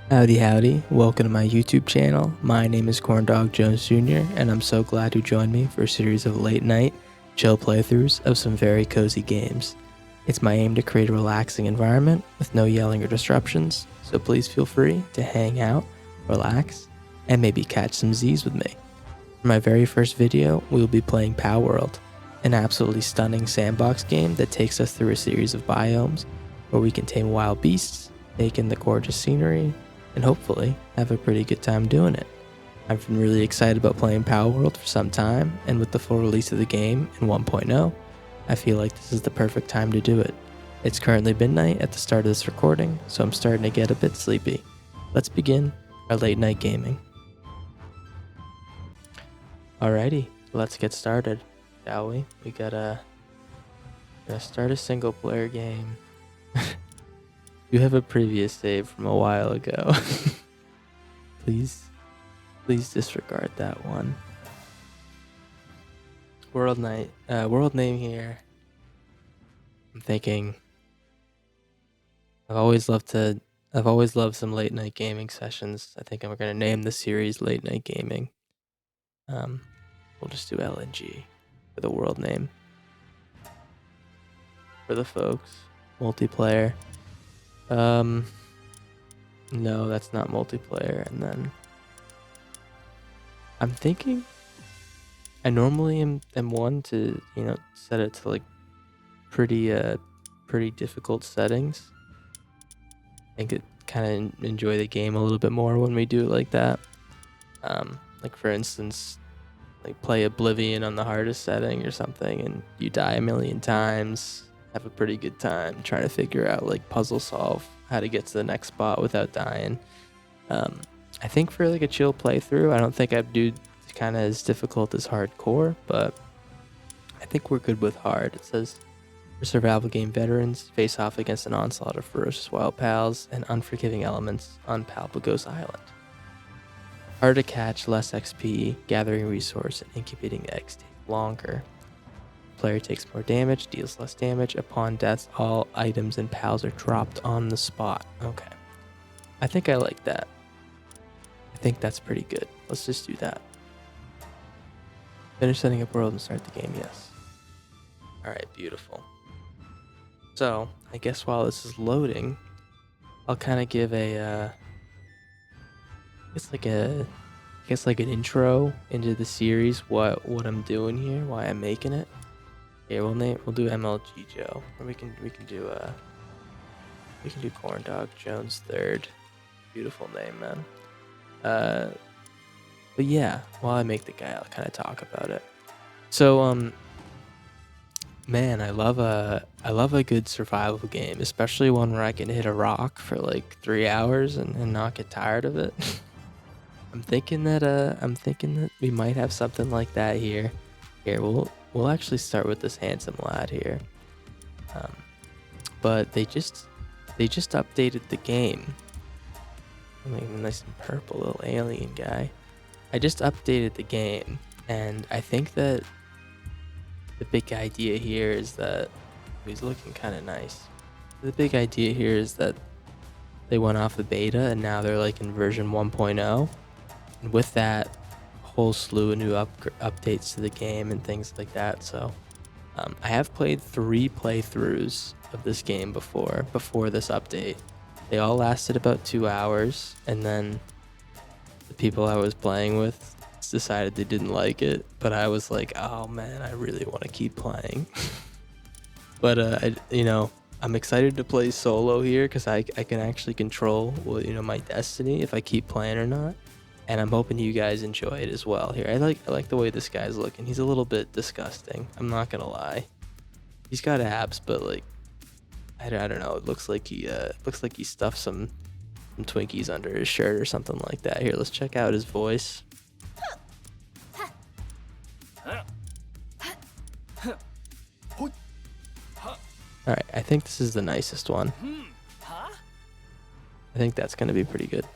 Howdy howdy, welcome to my YouTube channel. My name is Corndog Jones Jr. and I'm so glad you joined me for a series of late night, chill playthroughs of some very cozy games. It's my aim to create a relaxing environment with no yelling or disruptions, so please feel free to hang out, relax, and maybe catch some Z's with me. For my very first video, we will be playing Palworld, an absolutely stunning sandbox game that takes us through a series of biomes where we can tame wild beasts, take in the gorgeous scenery, and hopefully have a pretty good time doing it. I've been really excited about playing Palworld for some time, and with the full release of the game in 1.0, I feel like this is the perfect time to do it. It's currently midnight at the start of this recording, so I'm starting to get a bit sleepy. Let's begin our late night gaming. Alrighty, let's get started, shall we? We gotta start a single player game. You have a previous save from a while ago. Please disregard that one. World name here. I'm thinking I've always loved some late night gaming sessions. I think I'm gonna name the series Late Night Gaming. We'll just do LNG for the world name. For the folks. Multiplayer. No, that's not multiplayer. And then I'm thinking I normally am one to, set it to like pretty difficult settings. I think it kind of enjoy the game a little bit more when we do it like that. Like for instance, like play Oblivion on the hardest setting or something and you die a million times. Have a pretty good time trying to figure out, like, puzzle solve how to get to the next spot without dying. I think for like a chill playthrough, I don't think I'd do kind of as difficult as hardcore, but I think we're good with hard. It says for survival game veterans, face off against an onslaught of ferocious wild pals and unforgiving elements on Palpagos Island. Hard to catch, less XP, gathering resource, and incubating eggs take longer. Player takes more damage, deals less damage. Upon death, all items and pals are dropped on the spot. Okay. I think I like that. I think that's pretty good. Let's just do that. Finish setting up world and start the game, yes. Alright, beautiful. So, I guess while this is loading, I'll kind of give a, I guess like an intro into the series, what I'm doing here, why I'm making it. Yeah, we'll do MLG Joe, or we can do Corndog Jones third. Beautiful name, man. But yeah, while I make the guy, I'll kind of talk about it. So man, I love a good survival game, especially one where I can hit a rock for like 3 hours and not get tired of it. I'm thinking that we might have something like that here. Here, we'll actually start with this handsome lad here. But they just updated the game. I mean, nice and purple little alien guy. I just updated the game, and I think that the big idea here is that he's looking kind of nice. The big idea here is that they went off the beta, and now they're like in version 1.0, and with that, a whole slew of new updates to the game and things like that. So I have played 3 playthroughs of this game before this update. They all lasted about 2 hours, and then the people I was playing with decided they didn't like it, but I was like, oh man, I really want to keep playing. But I'm excited to play solo here because I can actually control my destiny if I keep playing or not, and I'm hoping you guys enjoy it as well. Here, I like the way this guy's looking. He's a little bit disgusting, I'm not gonna lie. He's got abs, but like I don't know, it looks like he stuffed some Twinkies under his shirt or something like that. Here, let's check out his voice. Alright, I think this is the nicest one. I think that's gonna be pretty good.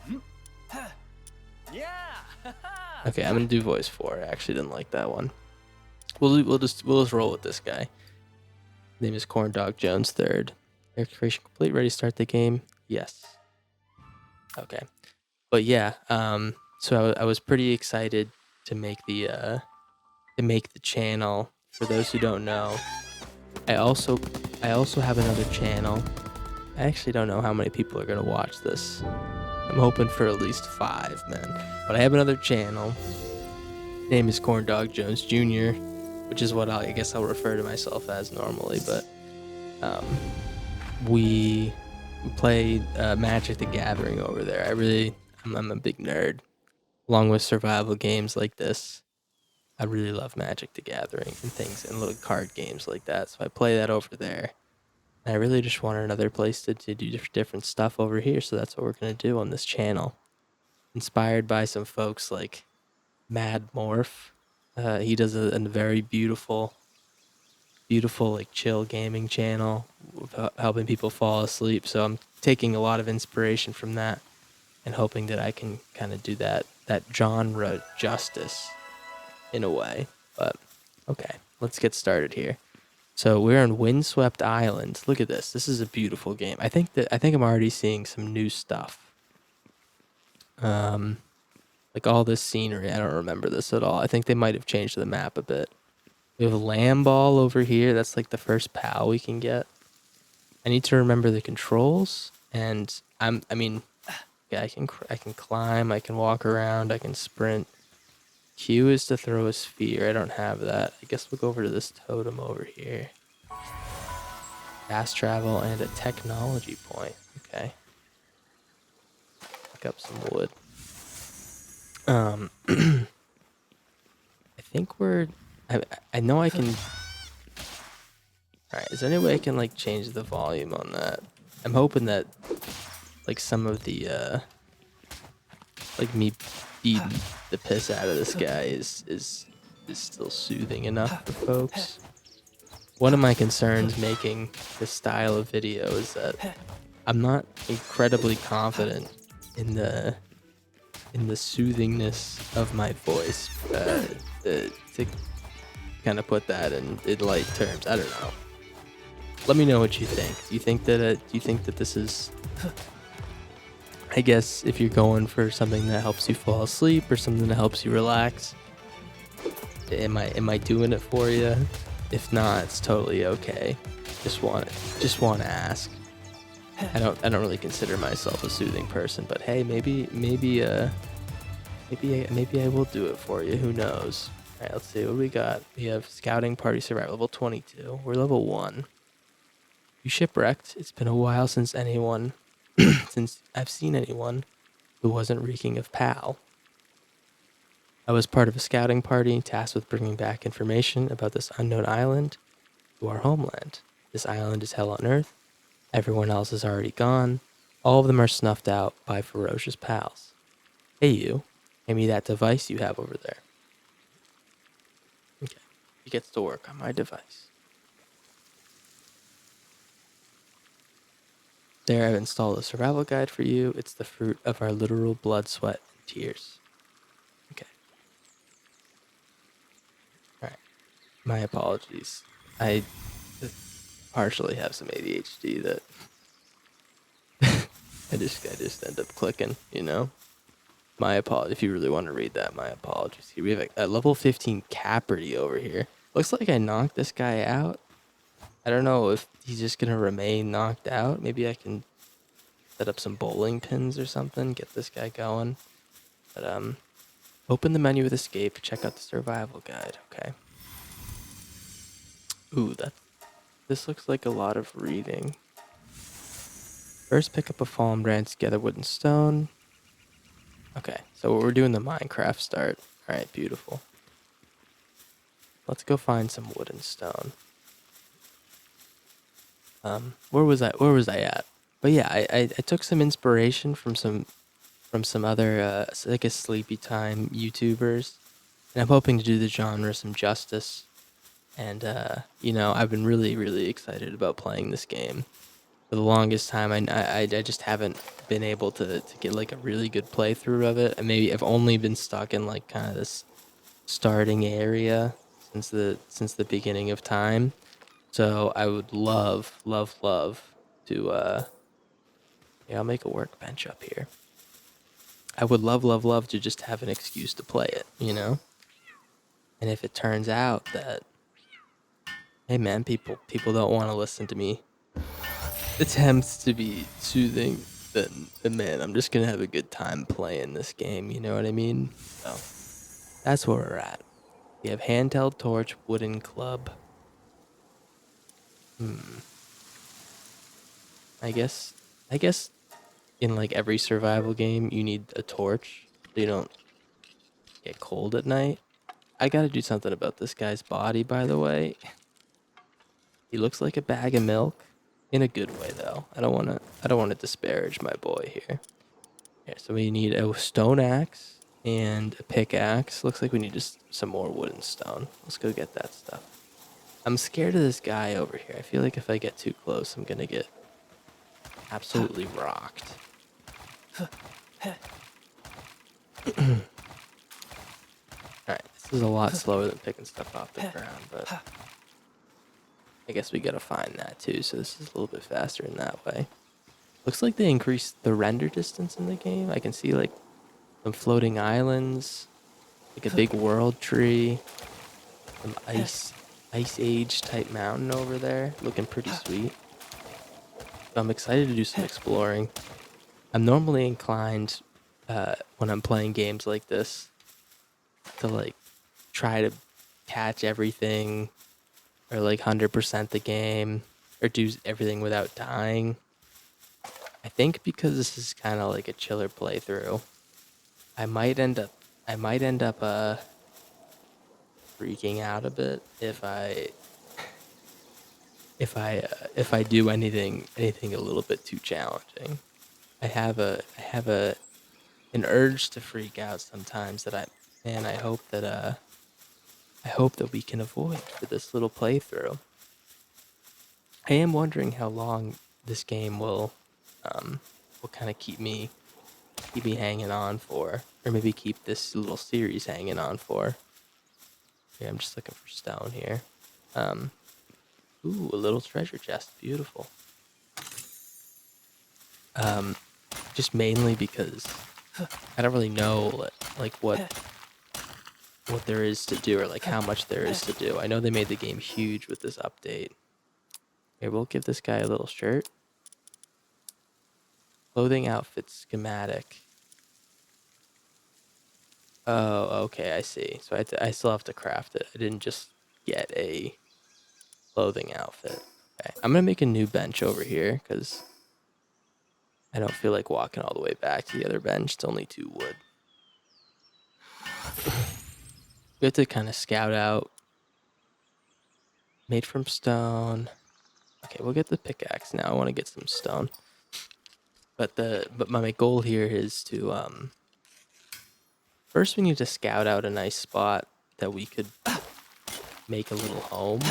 Okay, I'm gonna do voice 4. I actually didn't like that one. We'll just roll with this guy. His name is Corndog Jones third. Creation complete. Ready to start the game? Yes. Okay. But yeah, so I was pretty excited to make the channel. For those who don't know, I also I also have another channel. I actually don't know how many people are gonna watch this. I'm hoping for at least 5, man. But I have another channel. Name is Corndog Jones Jr., which is what I guess I'll refer to myself as normally. But um, we play Magic the Gathering over there. I'm a big nerd. Along with survival games like this, I really love Magic the Gathering and things and little card games like that. So I play that over there. And I really just wanted another place to do different stuff over here. So that's what we're going to do on this channel. Inspired by some folks like Mad Morph. He does a very beautiful, like chill gaming channel, helping people fall asleep. So I'm taking a lot of inspiration from that and hoping that I can kind of do that genre justice in a way. But okay, let's get started here. So we're on Windswept Island. Look at this. This is a beautiful game. I think I'm already seeing some new stuff. Um, like all this scenery. I don't remember this at all. I think they might have changed the map a bit. We have a lamb ball over here. That's like the first PAL we can get. I need to remember the controls, and I mean, yeah, I can climb. I can walk around. I can sprint. Q is to throw a sphere. I don't have that. I guess we'll go over to this totem over here. Fast travel and a technology point. Okay. Pick up some wood. I think I know I can. All right. Is there any way I can like change the volume on that? I'm hoping that like some of the like me beating the piss out of this guy is still soothing enough for folks. One of my concerns making this style of video is that I'm not incredibly confident in the soothingness of my voice to kind of put that in light terms. I don't know. Let me know what you think. Do you think that this is, I guess, if you're going for something that helps you fall asleep or something that helps you relax, am I doing it for you? If not, it's totally okay. Just want to ask. I don't really consider myself a soothing person, but hey, maybe I will do it for you. Who knows? All right, let's see what we got. We have Scouting Party Survival level 22. We're level 1. You shipwrecked. It's been a while since since I've seen anyone who wasn't reeking of PAL. I was part of a scouting party tasked with bringing back information about this unknown island to our homeland. This island is hell on earth. Everyone else is already gone. All of them are snuffed out by ferocious pals. Hey you, hand me that device you have over there. Okay, he gets to work on my device. There, I've installed a survival guide for you. It's the fruit of our literal blood, sweat, and tears. Okay. Alright. My apologies. I partially have some ADHD that I just end up clicking, you know? My apologies. If you really want to read that, my apologies. Here we have a level 15 Caperty over here. Looks like I knocked this guy out. I don't know if he's just going to remain knocked out. Maybe I can set up some bowling pins or something, get this guy going. But open the menu with escape, check out the survival guide, okay? Ooh, this looks like a lot of reading. First pick up a fallen branch, gather wood and stone. Okay, so we're doing the Minecraft start. Alright, beautiful. Let's go find some wood and stone. Where was I at? But yeah, I took some inspiration from some other like a sleepy time YouTubers, and I'm hoping to do the genre some justice. And you know, I've been really excited about playing this game. For the longest time, I just haven't been able to get like a really good playthrough of it. And maybe I've only been stuck in like kind of this starting area since the beginning of time. So I would love to yeah, I'll make a workbench up here. I would love, love, love to just have an excuse to play it, you know? And if it turns out that, hey man, people don't want to listen to me attempts to be soothing, then man, I'm just gonna have a good time playing this game, you know what I mean? So that's where we're at. We have handheld torch, wooden club. Hmm. I guess I guess in like every survival game you need a torch so you don't get cold at night. I gotta do something about this guy's body, by the way. He looks like a bag of milk. In a good way though. I don't wanna disparage my boy here. Yeah, so we need a stone axe and a pickaxe. Looks like we need just some more wood and stone. Let's go get that stuff. I'm scared of this guy over here. I feel like if I get too close, I'm gonna get absolutely rocked. Alright, this is a lot slower than picking stuff off the ground, but I guess we gotta find that too, so this is a little bit faster in that way. Looks like they increased the render distance in the game. I can see like some floating islands, like a big world tree, some ice age type mountain over there, looking pretty sweet. So I'm excited to do some exploring. I'm normally inclined when I'm playing games like this to like try to catch everything or like 100% the game or do everything without dying. I think because this is kind of like a chiller playthrough, I might end up freaking out a bit if I do anything a little bit too challenging. I have a an urge to freak out sometimes that I hope that we can avoid for this little playthrough. I am wondering how long this game will kind of keep me hanging on for, or maybe keep this little series hanging on for. Yeah, I'm just looking for stone here. Um, ooh, a little treasure chest, beautiful. Um, just mainly because I don't really know like what there is to do or like how much there is to do. I know they made the game huge with this update. Here, we'll give this guy a little shirt. Clothing outfit schematic. Oh, okay, I see. So I still have to craft it. I didn't just get a clothing outfit. Okay, I'm gonna make a new bench over here because I don't feel like walking all the way back to the other bench. It's only 2 wood. Good to kind of scout out. Made from stone. Okay, we'll get the pickaxe now. I want to get some stone. But my goal here is to first we need to scout out a nice spot that we could make a little home.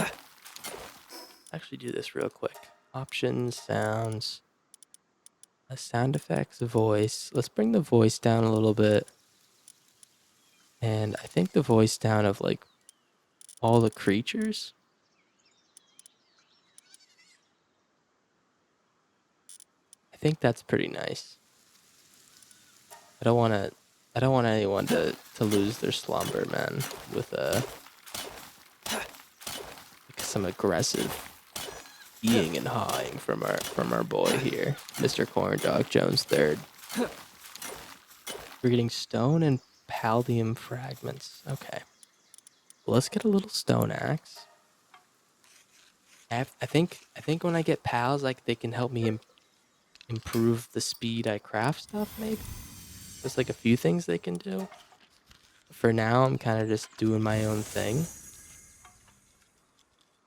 Actually do this real quick. Options, sounds, sound effects, voice. Let's bring the voice down a little bit. And I think the voice down of like all the creatures. I think that's pretty nice. I don't want to I don't want anyone to lose their slumber, man, with some aggressive eating and hawing from our boy here, Mr. Corndog Jones III. We're getting stone and paldium fragments. Okay. Well, let's get a little stone axe. I think when I get pals, like they can help me improve the speed I craft stuff. Maybe there's like a few things they can do. For now, I'm kind of just doing my own thing.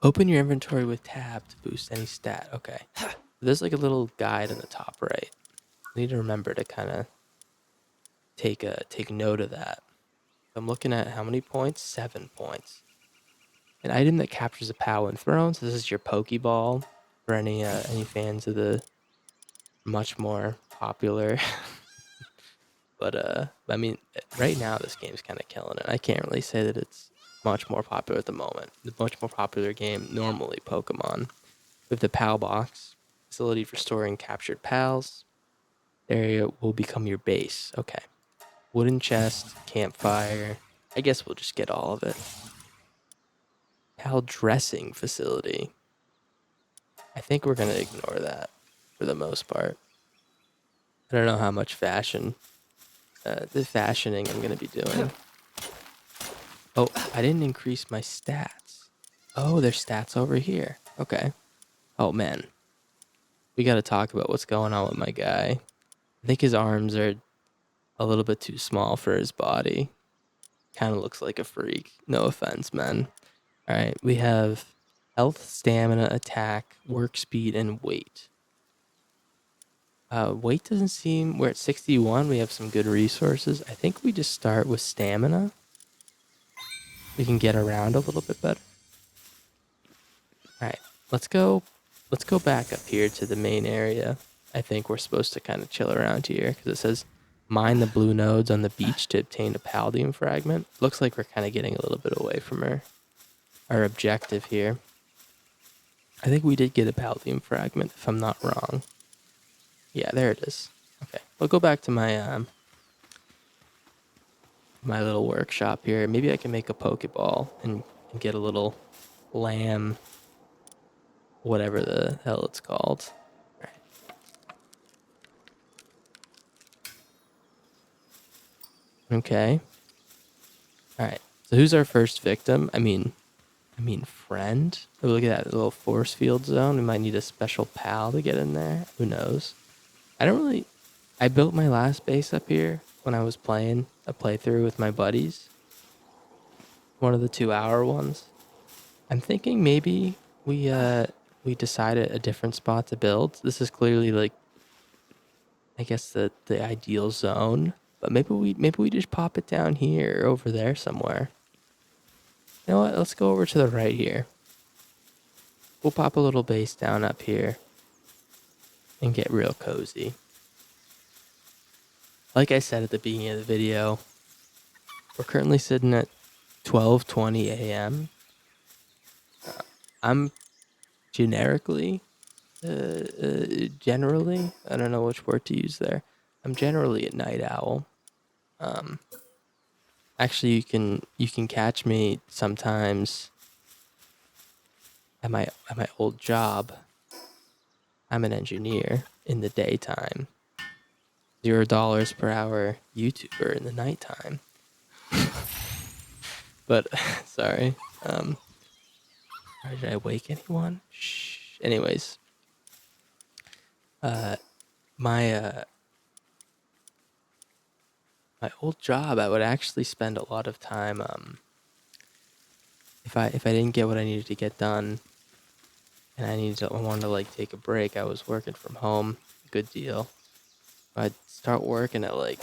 Open your inventory with tab to boost any stat. Okay. There's like a little guide in the top right. I need to remember to kind of take note of that. I'm looking at how many points? 7 points. An item that captures a POW when thrown. So this is your Pokeball for any fans of the much more popular. But I mean, right now this game's kind of killing it. I can't really say that it's much more popular at the moment. The much more popular game normally Pokemon with the PAL box facility for storing captured PALs. Area will become your base. Okay. Wooden chest, campfire. I guess we'll just get all of it. Pal dressing facility. I think we're gonna ignore that for the most part. I don't know how much the fashioning I'm gonna be doing. Oh, I didn't increase my stats. Oh, there's stats over here. Okay. Oh man, we gotta talk about what's going on with my guy. I think his arms are a little bit too small for his body. Kind of looks like a freak. No offense, man. All right, we have health, stamina, attack, work speed, and weight. Weight doesn't seem... We're at 61. We have some good resources. I think we just start with stamina. We can get around a little bit better. All right, let's go back up here to the main area. I think we're supposed to kind of chill around here because it says mine the blue nodes on the beach to obtain a palladium fragment. Looks like we're kind of getting a little bit away from our objective here. I think we did get a palladium fragment, if I'm not wrong. Yeah, there it is. Okay, I'll go back to my my little workshop here. Maybe I can make a Pokeball and get a little lamb, whatever the hell it's called. All right. Okay. All right. So who's our first victim? I mean friend. Oh, look at that little force field zone. We might need a special pal to get in there. Who knows? I built my last base up here when I was playing a playthrough with my buddies. One of the 2-hour ones. I'm thinking maybe we decided a different spot to build. This is clearly like, I guess the ideal zone. But maybe we just pop it down here or over there somewhere. You know what? Let's go over to the right here. We'll pop a little base down up here and get real cozy. Like I said at the beginning of the video, we're currently sitting at 12:20 a.m. I'm generally, I don't know which word to use there. I'm generally a night owl. Actually, you can catch me sometimes at my old job. I'm an engineer in the daytime. $0 per hour YouTuber in the nighttime. But sorry. Did I wake anyone? Shh. Anyways, my my old job, I would actually spend a lot of time. If I didn't get what I needed to get done, and I wanted to like take a break, I was working from home. Good deal. I'd start working at like,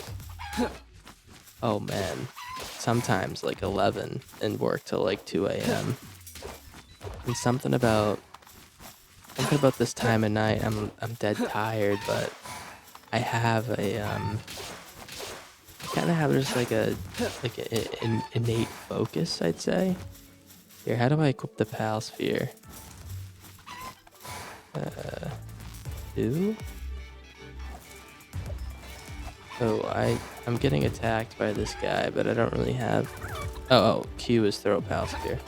oh man, sometimes like 11 and work till like 2 a.m. And something about this time of night, I'm dead tired, but I have a kind of have just like an innate focus, I'd say. Here, how do I equip the pal sphere? Do? Oh, I'm getting attacked by this guy, but I don't really have... Oh, Q is throw pal sphere.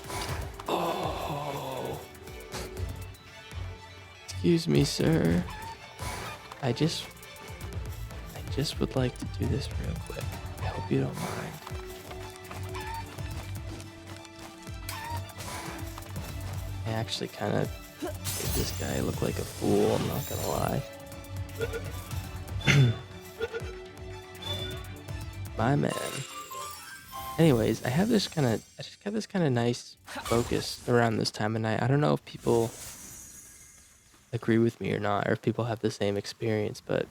Oh! Excuse me, sir. I just would like to do this real quick. I hope you don't mind. I actually kind of made this guy look like a fool, I'm not gonna lie. My man. Anyways, I just got this kind of nice focus around this time of night. I don't know if people agree with me or not, or if people have the same experience, but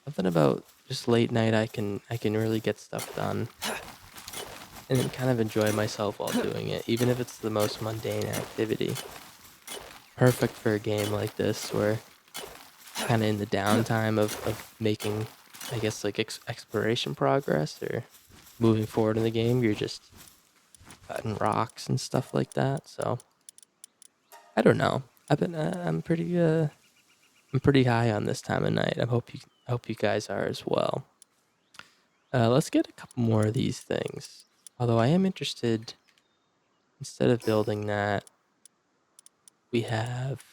something about just late night, I can really get stuff done and then kind of enjoy myself while doing it, even if it's the most mundane activity. Perfect for a game like this, where kind of in the downtime of making, I guess, like exploration progress or moving forward in the game, you're just cutting rocks and stuff like that. So I don't know. I'm pretty high on this time of night. I hope you guys are as well. Let's get a couple more of these things. Although I am interested, instead of building that, we have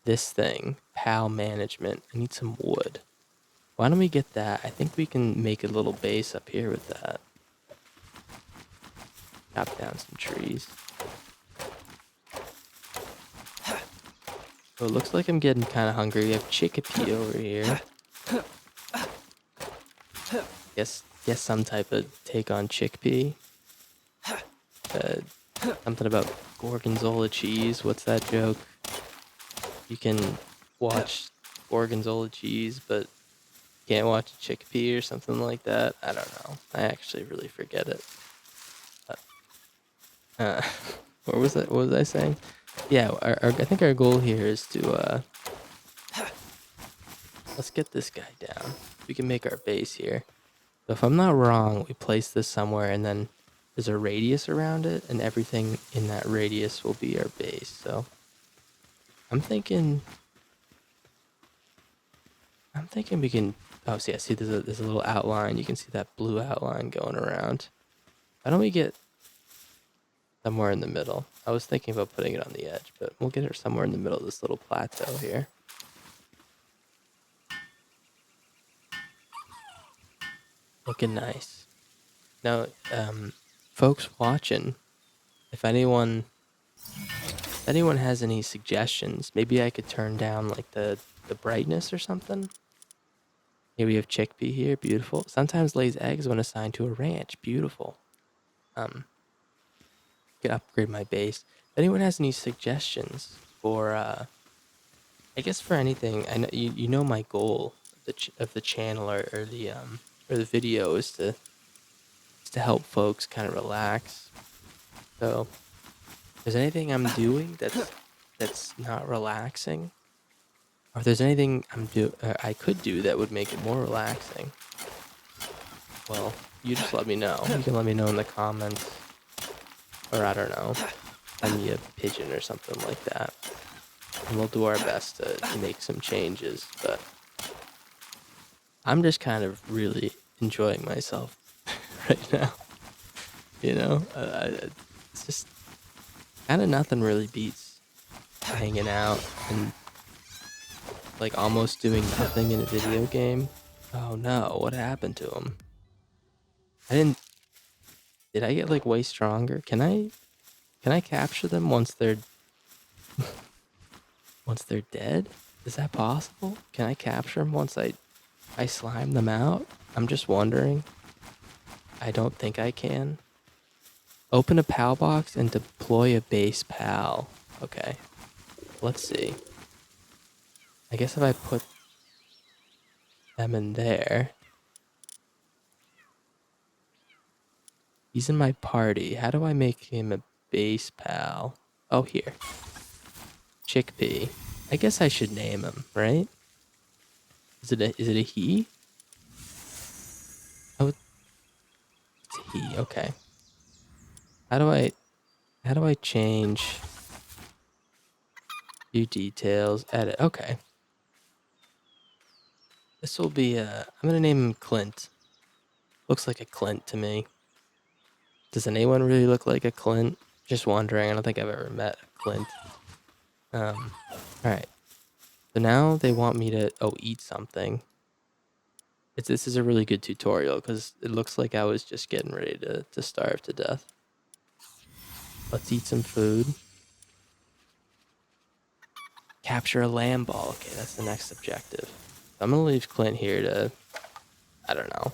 this thing, PAL management. I need some wood. Why don't we get that? I think we can make a little base up here with that. Chop down some trees. Oh, it looks like I'm getting kind of hungry. We have chickpea over here. Guess some type of take on chickpea. Uh, Something about gorgonzola cheese. What's that joke? You can watch gorgonzola cheese, but can't watch chickpea or something like that. I don't know. I actually really forget it. Uh, what was that? What was I saying? Yeah, I think our goal here is to let's get this guy down. We can make our base here. So if I'm not wrong, we place this somewhere and then there's a radius around it and everything in that radius will be our base. So I'm thinking we can, oh, see, I see there's a little outline. You can see that blue outline going around. Why don't we get somewhere in the middle? I was thinking about putting it on the edge, but we'll get it somewhere in the middle of this little plateau here. Looking nice. Now, folks watching, if anyone has any suggestions, maybe I could turn down like the brightness or something. Here we have chickpea here, beautiful. Sometimes lays eggs when assigned to a ranch, beautiful. Could upgrade my base. If anyone has any suggestions for, I guess for anything, I know you know my goal of the channel or the video is to help folks kind of relax. So, if there's anything I'm doing that's not relaxing, or if there's anything I could do that would make it more relaxing, well, you just let me know. You can let me know in the comments, or I don't know, send me a pigeon or something like that, and we'll do our best to make some changes. But I'm just kind of really enjoying myself right now. You know, it's just kind of nothing really beats hanging out and like almost doing nothing in a video game. Oh no, what happened to him? Did I get like way stronger? Can I capture them once they're dead? Is that possible? Can I capture them once I slime them out? I'm just wondering. I don't think I can. Open a PAL box and deploy a base PAL. Okay. Let's see. I guess if I put them in there. He's in my party. How do I make him a base PAL? Oh, here. Chickpea. I guess I should name him, right? Is it a he? Oh, it's a he. Okay. How do I change view details, edit? Okay. This will be I'm gonna name him Clint. Looks like a Clint to me. Does anyone really look like a Clint? Just wondering. I don't think I've ever met a Clint. Alright. So now they want me to eat something. This is a really good tutorial because it looks like I was just getting ready to starve to death. Let's eat some food. Capture a lamb ball. Okay, that's the next objective. I'm gonna leave Clint here to, I don't know,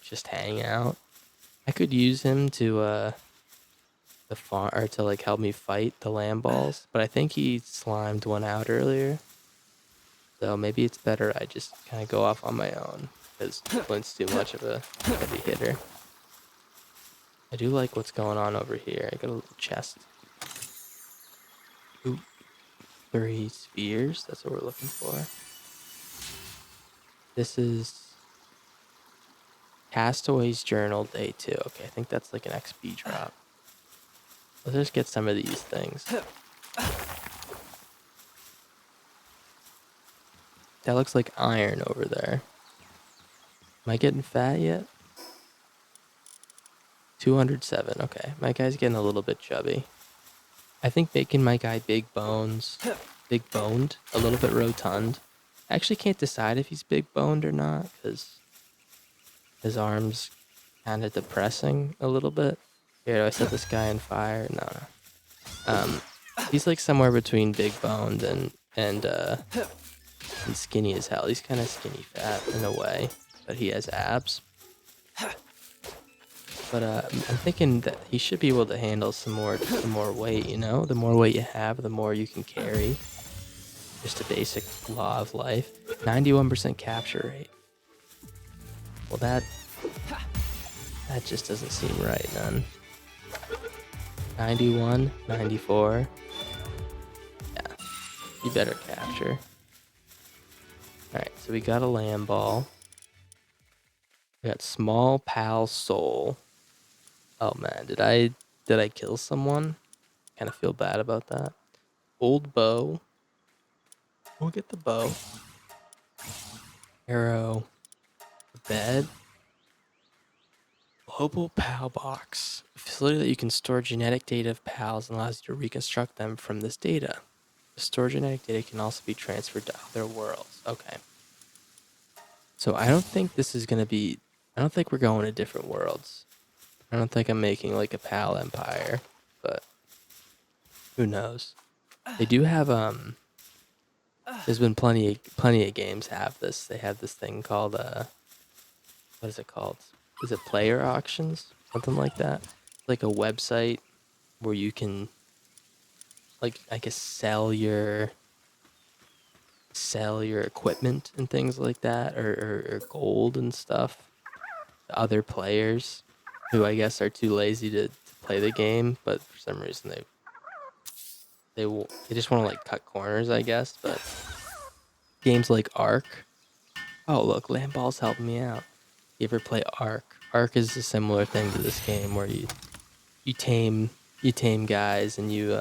just hang out. I could use him to the farm or to like help me fight the lamb balls, but I think he slimed one out earlier. So maybe it's better I just kind of go off on my own because Clint's too much of a heavy hitter. I do like what's going on over here. I got a little chest. Ooh, 3 spheres. That's what we're looking for. This is Castaway's Journal Day 2. Okay, I think that's like an XP drop. Let's just get some of these things. That looks like iron over there. Am I getting fat yet? 207. Okay, my guy's getting a little bit chubby. I think making my guy big boned, a little bit rotund. I actually can't decide if he's big boned or not because his arm's kind of depressing a little bit. Here, do I set this guy on fire? No, no. He's like somewhere between big boned and skinny as hell. He's kind of skinny fat in a way, but he has abs. But I'm thinking that he should be able to handle some more weight. You know, the more weight you have, the more you can carry. Just a basic law of life. 91% capture rate. Well, that just doesn't seem right, none. 91, 94. Yeah, you better capture. All right, so we got a lamb ball. We got small pal soul. Oh man, did I kill someone? Kind of feel bad about that. Old bow. We'll get the bow. Arrow. Bed. Global PAL box. A facility that you can store genetic data of PALs and allows you to reconstruct them from this data. The stored genetic data can also be transferred to other worlds. Okay. So I don't think this is gonna be. I don't think we're going to different worlds. I don't think I'm making like a PAL empire, but who knows? They do have There's been plenty of games have this. They have this thing called what is it called? Is it player auctions? Something like that. Like a website where you can like I guess sell your equipment and things like that or gold and stuff to other players who I guess are too lazy to play the game, but for some reason they just want to like cut corners, I guess. But games like Ark. Oh look, Lamball's helping me out. You ever play Ark? Ark is a similar thing to this game where you tame guys and you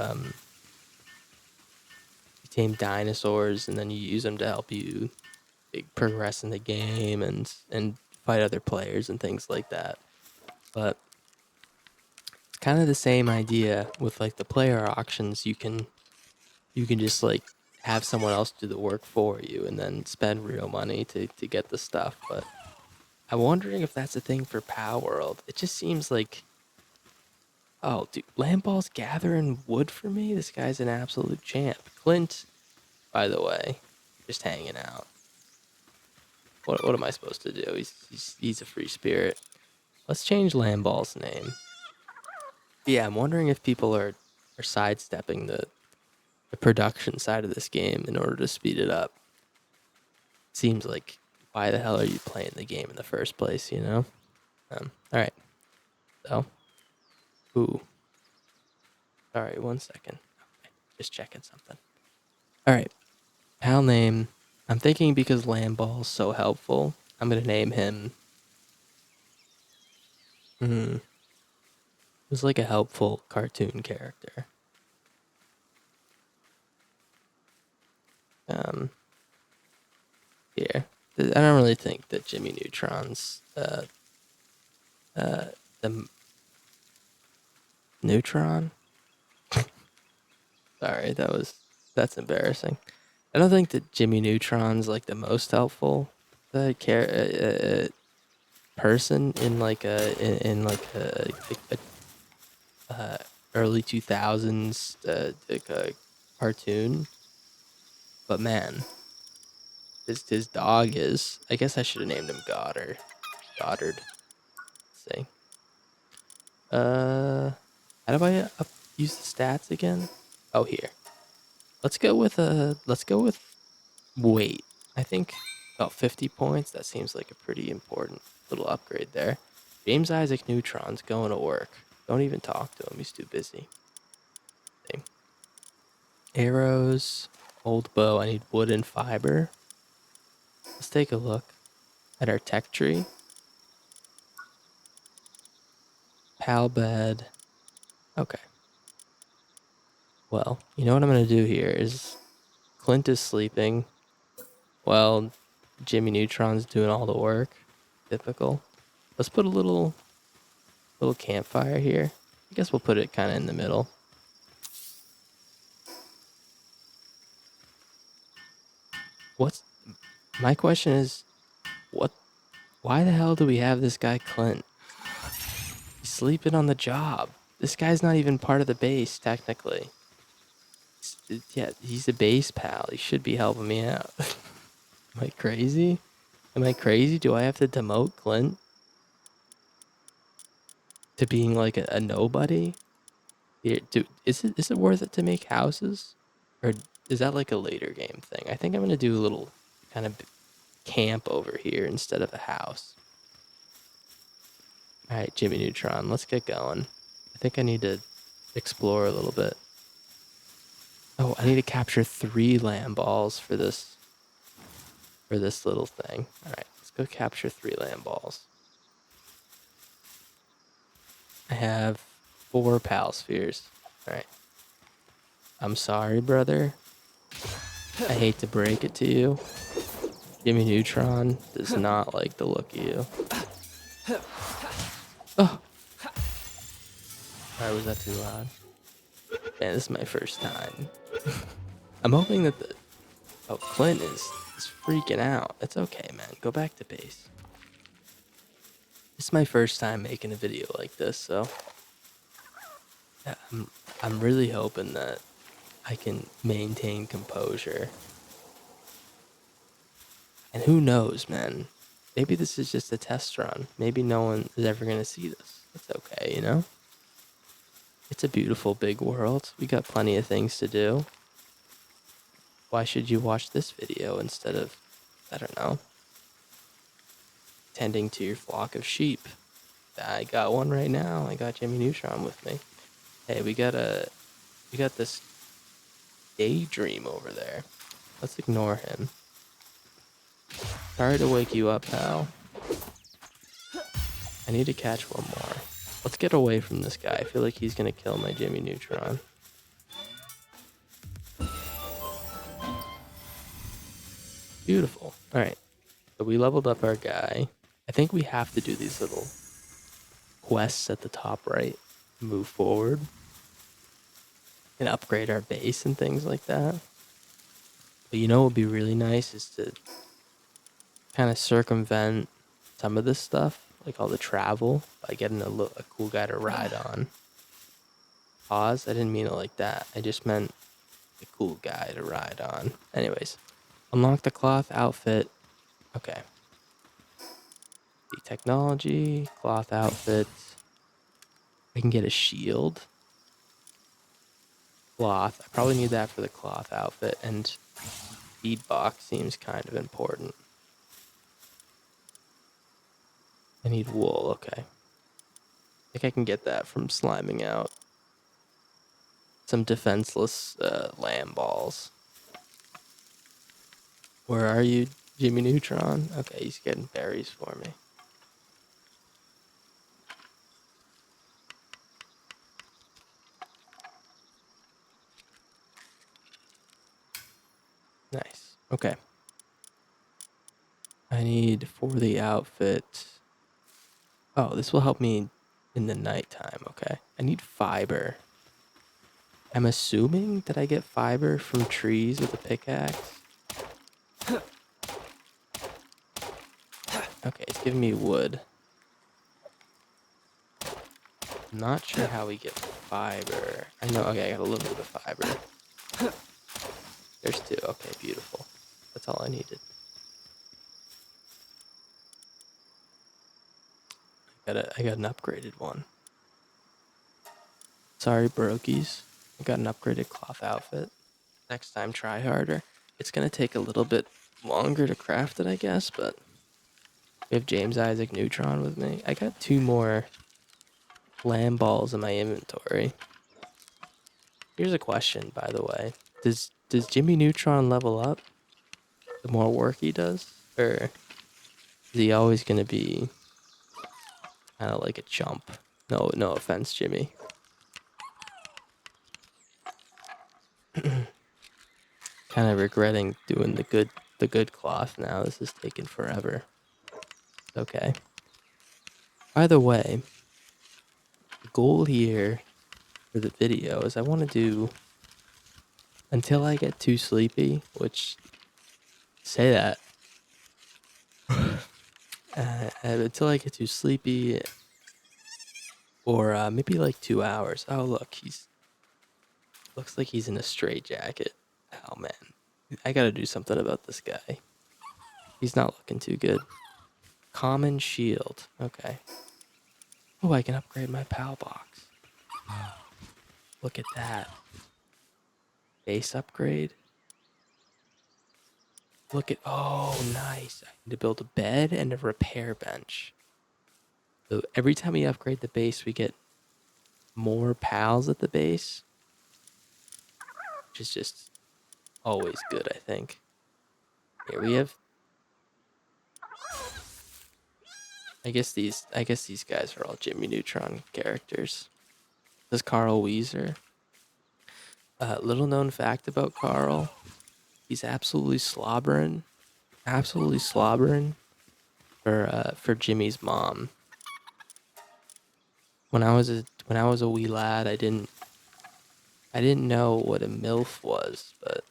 tame dinosaurs and then you use them to help you progress in the game and fight other players and things like that. But it's kind of the same idea with like the player auctions. You can just like have someone else do the work for you and then spend real money to get the stuff. But I'm wondering if that's a thing for Palworld. It just seems like, oh, dude, Lamball's gathering wood for me. This guy's an absolute champ. Clint, by the way, just hanging out. What am I supposed to do? He's a free spirit. Let's change Lamball's name. Yeah, I'm wondering if people are sidestepping the production side of this game in order to speed it up. Seems like, why the hell are you playing the game in the first place, you know? All right. So, ooh. Sorry, 1 second. Okay, just checking something. All right. Pal name. I'm thinking because Lamball's so helpful, I'm gonna name him. Who's like a helpful cartoon character. Um, Here. I don't really think that Jimmy Neutron's the Neutron. Sorry, that's embarrassing. I don't think that Jimmy Neutron's like the most helpful person in like a early 2000s like a cartoon. But man, his dog is. I guess I should have named him Goddard. Goddard. Let's see. How do I use the stats again? Oh, here. Let's go with weight. I think about 50 points. That seems like a pretty important little upgrade there. James Isaac Neutron's going to work. Don't even talk to him. He's too busy. Okay. Arrows, old bow. I need wood and fiber. Let's take a look at our tech tree. Pal bed. Okay. Well, you know what I'm going to do here is Clint is sleeping. Well, Jimmy Neutron's doing all the work. Typical. Let's put a little Little campfire here. I guess we'll put it kind of in the middle. My question is, why the hell do we have this guy Clint? He's sleeping on the job. This guy's not even part of the base, technically. Yeah, he's a base pal. He should be helping me out. Am I crazy? Do I have to demote Clint to being like a nobody? Here, is it worth it to make houses? Or is that like a later game thing? I think I'm gonna do a little kind of camp over here instead of a house. Alright, Jimmy Neutron, let's get going. I think I need to explore a little bit. Oh, I need to capture 3 lamb balls for this little thing. Alright, let's go capture 3 lamb balls. I have 4 pal spheres. Alright. I'm sorry, brother. I hate to break it to you. Jimmy Neutron does not like the look of you. Oh! Alright, was that too loud? Man, this is my first time. I'm hoping that Clint is freaking out. It's okay, man. Go back to base. This is my first time making a video like this, so yeah, I'm really hoping that I can maintain composure. And who knows, man? Maybe this is just a test run. Maybe no one is ever gonna see this. It's okay, you know? It's a beautiful big world. We got plenty of things to do. Why should you watch this video instead of, I don't know, tending to your flock of sheep? I got one right now. I got Jimmy Neutron with me. Hey, we got this daydream over there. Let's ignore him. Sorry to wake you up, pal. I need to catch one more. Let's get away from this guy. I feel like he's gonna kill my Jimmy Neutron. Beautiful. Alright. So we leveled up our guy. I think we have to do these little quests at the top right. Move forward. And upgrade our base and things like that. But you know what would be really nice is to kind of circumvent some of this stuff, like all the travel, by getting a cool guy to ride on. Pause, I didn't mean it like that. I just meant a cool guy to ride on. Anyways, unlock the cloth outfit. Okay. The technology, cloth outfit. I can get a shield. Cloth. I probably need that for the cloth outfit, and feed box seems kind of important. I need wool, okay. I think I can get that from sliming out some defenseless lamb balls. Where are you, Jimmy Neutron? Okay, he's getting berries for me. Nice. Okay. I need for the outfit. Oh, this will help me in the nighttime. Okay. I need fiber. I'm assuming that I get fiber from trees with a pickaxe. Okay, it's giving me wood. I'm not sure how we get fiber. I know, okay, I got a little bit of fiber. There's 2. Okay, beautiful. That's all I needed. I got an upgraded one. Sorry, brokies. I got an upgraded cloth outfit. Next time, try harder. It's gonna take a little bit longer to craft it, I guess, but we have James Isaac Neutron with me. I got 2 more lamb balls in my inventory. Here's a question, by the way. Does Jimmy Neutron level up the more work he does? Or is he always gonna be kind of like a chump? No offense, Jimmy. Kind of regretting doing the good cloth now. This is taking forever. Okay. By the way, goal here for the video is I want to do until I get too sleepy, which say that until I get too sleepy, or maybe like 2 hours. Oh look, he's looks like he's in a straitjacket. Oh man, I gotta do something about this guy. He's not looking too good. Common shield. Okay. Oh, I can upgrade my PAL box. Look at that. Base upgrade. Look at, oh, nice. I need to build a bed and a repair bench. So every time we upgrade the base, we get more pals at the base, which is just always good, I think. Here we have, I guess these guys are all Jimmy Neutron characters. This is Carl Weezer. Little known fact about Carl, he's absolutely slobbering for Jimmy's mom. When I was a wee lad, I didn't know what a MILF was, but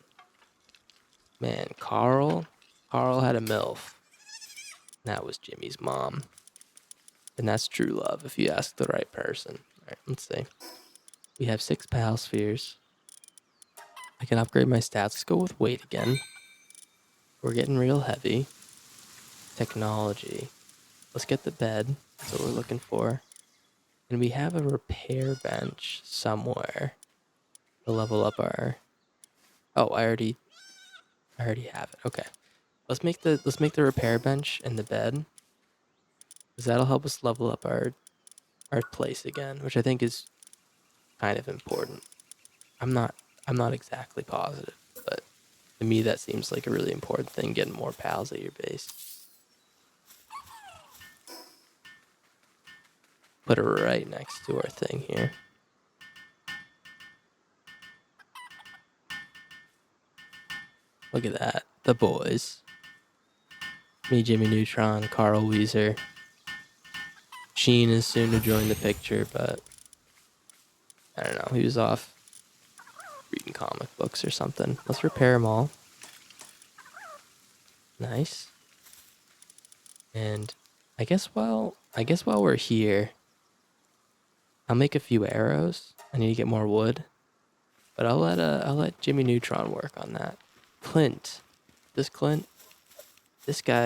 man, Carl had a MILF. That was Jimmy's mom. And that's true love if you ask the right person. Alright, let's see. We have 6 PAL spheres. I can upgrade my stats. Let's go with weight again. We're getting real heavy. Technology. Let's get the bed. That's what we're looking for. And we have a repair bench somewhere to level up our... Oh, I already have it. Okay. Let's make the repair bench and the bed, because that'll help us level up our place again, which I think is kind of important. I'm not exactly positive, but to me that seems like a really important thing, getting more pals at your base. Put it right next to our thing here. Look at that. The boys. Me, Jimmy Neutron, Carl Weezer. Sheen is soon to join the picture, but I don't know. He was off reading comic books or something. Let's repair them all. Nice. And I guess while we're here, I'll make a few arrows. I need to get more wood, but I'll let Jimmy Neutron work on that. Clint, this guy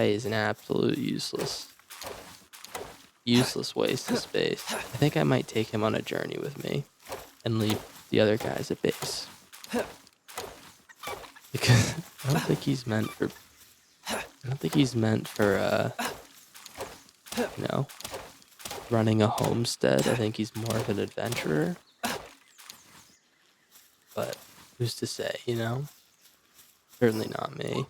is an absolute useless waste of space. I think I might take him on a journey with me and leave the other guys at base, because I don't think he's meant for running a homestead. I think he's more of an adventurer. But who's to say, Certainly not me.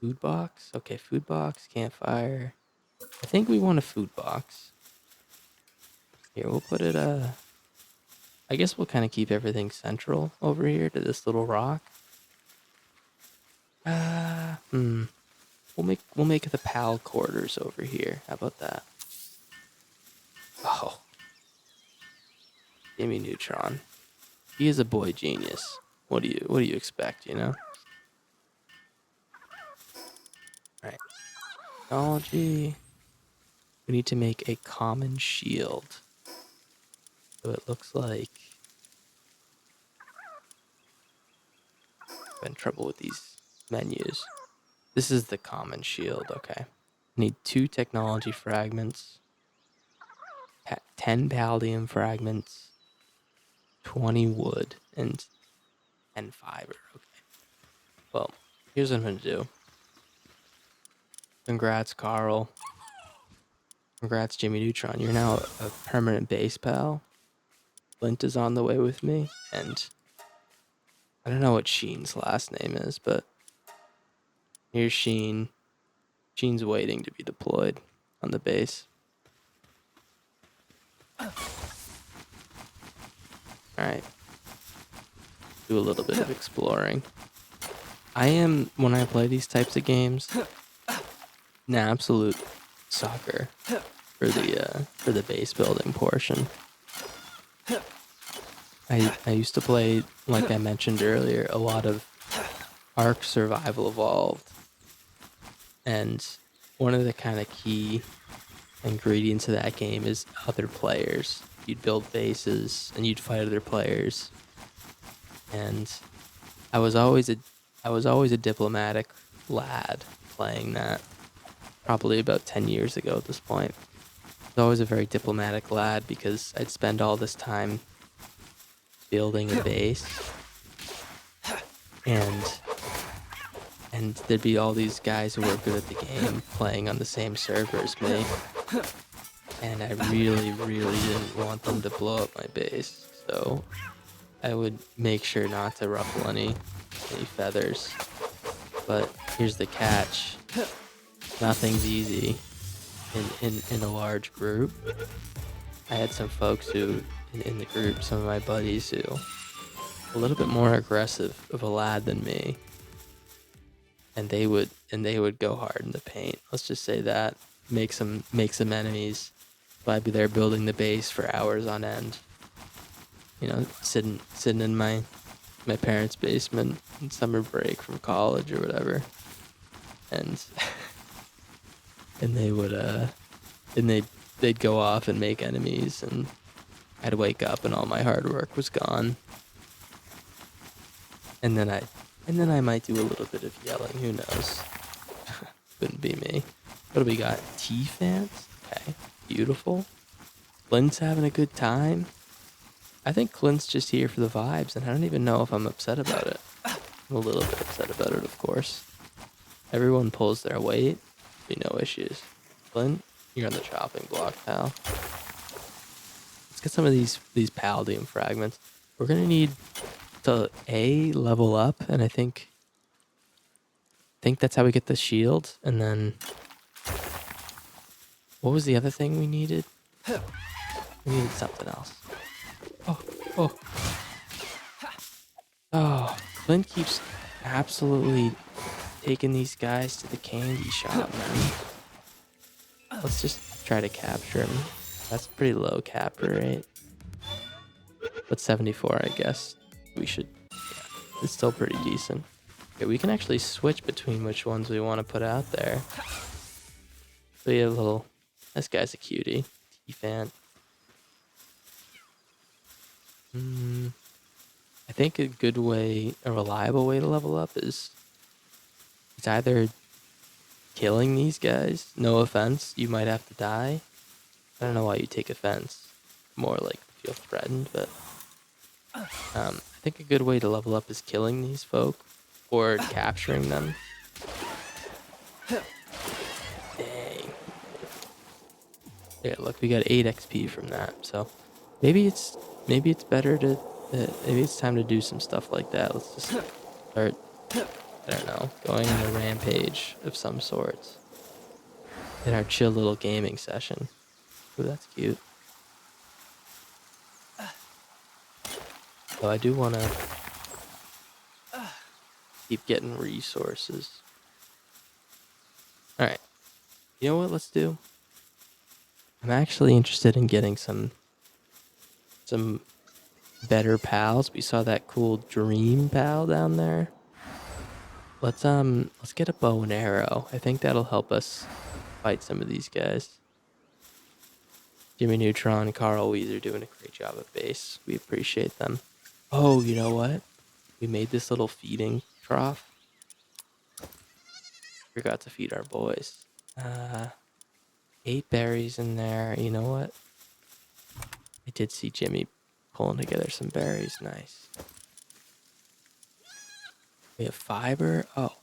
Food box? Okay, food box, campfire. I think we want a food box. Here, we'll put it, I guess we'll kind of keep everything central over here to this little rock. We'll make the PAL quarters over here. How about that? Oh. Jimmy Neutron. He is a boy genius. What do you expect, Alright. Technology. We need to make a common shield. So it looks like I'm in trouble with these menus. This is the common shield, okay. Need 2 technology fragments, 10 paldium fragments, 20 wood, and 10 fiber. Okay. Well, here's what I'm gonna do. Congrats, Carl. Congrats, Jimmy Neutron. You're now a permanent base pal. Flint is on the way with me, and I don't know what Sheen's last name is, but here's Sheen. Sheen's waiting to be deployed on the base. Alright. Do a little bit of exploring. When I play these types of games, an absolute sucker for the base building portion. I used to play, like I mentioned earlier, a lot of Ark Survival Evolved, and one of the kind of key ingredients of that game is other players. You'd build bases and you'd fight other players, and I was always a diplomatic lad playing that. Probably about 10 years ago at this point. I was always a very diplomatic lad because I'd spend all this time building a base, and there'd be all these guys who were good at the game playing on the same server as me, and I really didn't want them to blow up my base, so I would make sure not to ruffle any feathers. But here's the catch: nothing's easy in a large group. I had some folks who in the group, some of my buddies who a little bit more aggressive of a lad than me, and they would go hard in the paint. Let's just say that make some enemies. So I'd be there building the base for hours on end. You know, sitting in my parents' basement in summer break from college or whatever, and they would they'd go off and make enemies, and I'd wake up and all my hard work was gone. And then I might do a little bit of yelling, who knows? Couldn't be me. What do we got? Tea fans? Okay, beautiful. Clint's having a good time. I think Clint's just here for the vibes, and I don't even know if I'm upset about it. I'm a little bit upset about it, of course. Everyone pulls their weight. Be no issues. Clint, you're on the chopping block, pal. Let's get some of these palladium fragments. We're gonna need to level up, and I think that's how we get the shield. And then what was the other thing we needed? We needed something else. Oh, Clint keeps absolutely taking these guys to the candy shop, man. Let's just try to capture him. That's pretty low capture rate. But 74, I guess. We should... Yeah, it's still pretty decent. Okay, we can actually switch between which ones we want to put out there. So we have a little... This guy's a cutie. T-fan. I think a good way, a reliable way to level up is... It's either killing these guys. No offense, you might have to die. I don't know why you take offense. More like feel threatened, but... I think a good way to level up is killing these folk or capturing them. Dang. Yeah, look, we got 8 XP from that. So maybe it's better to maybe it's time to do some stuff like that. Let's just start, I don't know, going on a rampage of some sorts in our chill little gaming session. Ooh, that's cute. So I do want to keep getting resources. Alright. You know what let's do? I'm actually interested in getting some better pals. We saw that cool dream pal down there. Let's get a bow and arrow. I think that'll help us fight some of these guys. Jimmy Neutron, Carl Weezer doing a great job at base. We appreciate them. Oh, you know what? We made this little feeding trough. Forgot to feed our boys. 8 berries in there. You know what? I did see Jimmy pulling together some berries. Nice. We have fiber. Oh,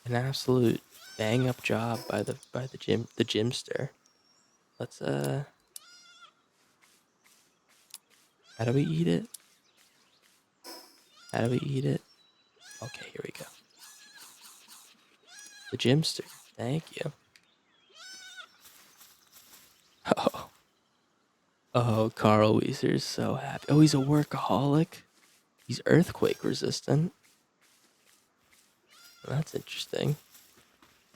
an absolute bang up job by the gymster. Let's how do we eat it? How do we eat it? Okay, here we go. The gymster. Thank you. Oh, Carl Weezer's so happy. Oh, he's a workaholic. He's earthquake resistant. That's interesting.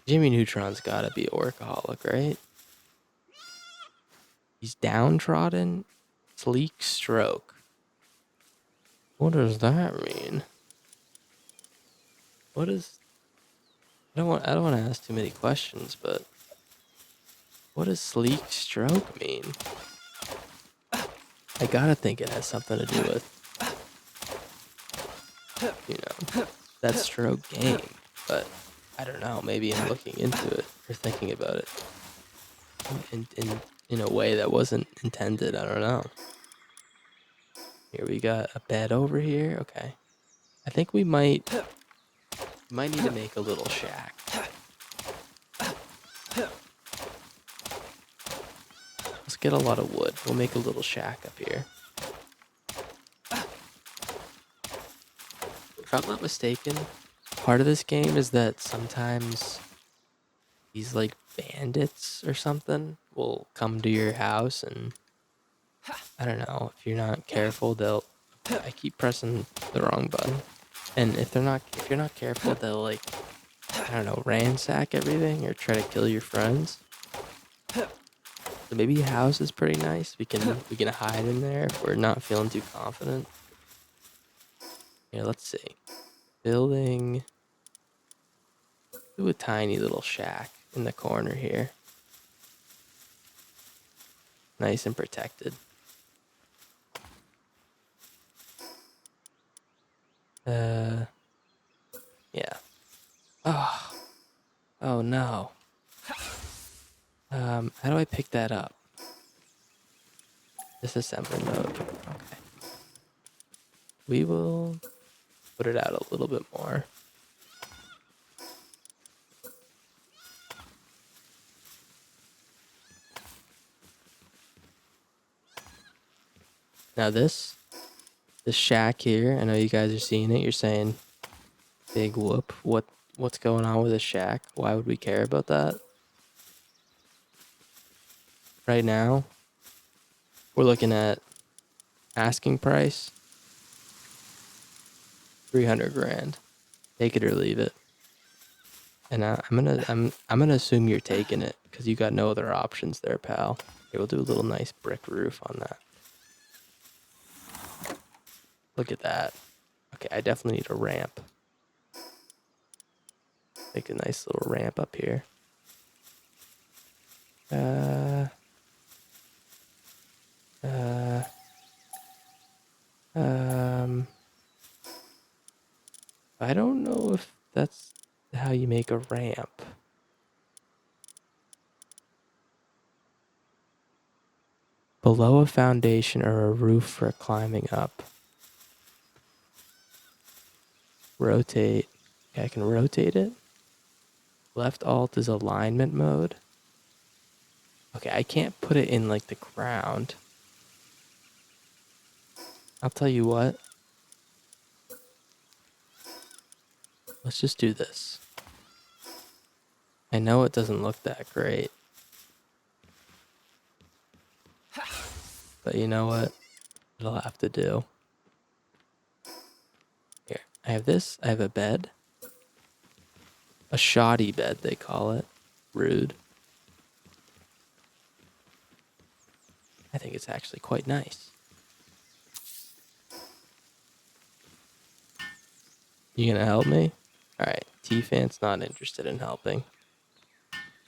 Jimmy Neutron's gotta be a workaholic, right? He's downtrodden. Sleek stroke. What does that mean? What is... I don't want to ask too many questions, but what does sleek stroke mean? I gotta think it has something to do with, that stroke game. But I don't know. Maybe I'm looking into it or thinking about it in a way that wasn't intended. I don't know. Here we got a bed over here. Okay. I think we might need to make a little shack. Let's get a lot of wood. We'll make a little shack up here. If I'm not mistaken, part of this game is that sometimes these like bandits or something will come to your house, and I don't know, if you're not careful, they'll... I keep pressing the wrong button. And if you're not careful, they'll like, I don't know, ransack everything or try to kill your friends. So maybe your house is pretty nice. We can hide in there if we're not feeling too confident. Here, let's see. Building. Do a tiny little shack in the corner here. Nice and protected. Yeah. Oh. Oh no. How do I pick that up? Disassembly mode. Okay. We will put it out a little bit more. Now this shack here, I know you guys are seeing it. You're saying, big whoop. What's going on with this shack? Why would we care about that? Right now, we're looking at asking price 300 grand. Take it or leave it. And I'm gonna assume you're taking it because you got no other options there, pal. Okay, we'll do a little nice brick roof on that. Look at that. Okay, I definitely need a ramp. Make a nice little ramp up here. I don't know if that's how you make a ramp. Below a foundation or a roof for climbing up. Rotate. Okay, I can rotate it. Left alt is alignment mode. Okay, I can't put it in like the ground. I'll tell you what. Let's just do this. I know it doesn't look that great. But you know what? It'll have to do. Here, I have this. I have a bed. A shoddy bed, they call it. Rude. I think it's actually quite nice. You gonna help me? Alright, T-Fan's not interested in helping.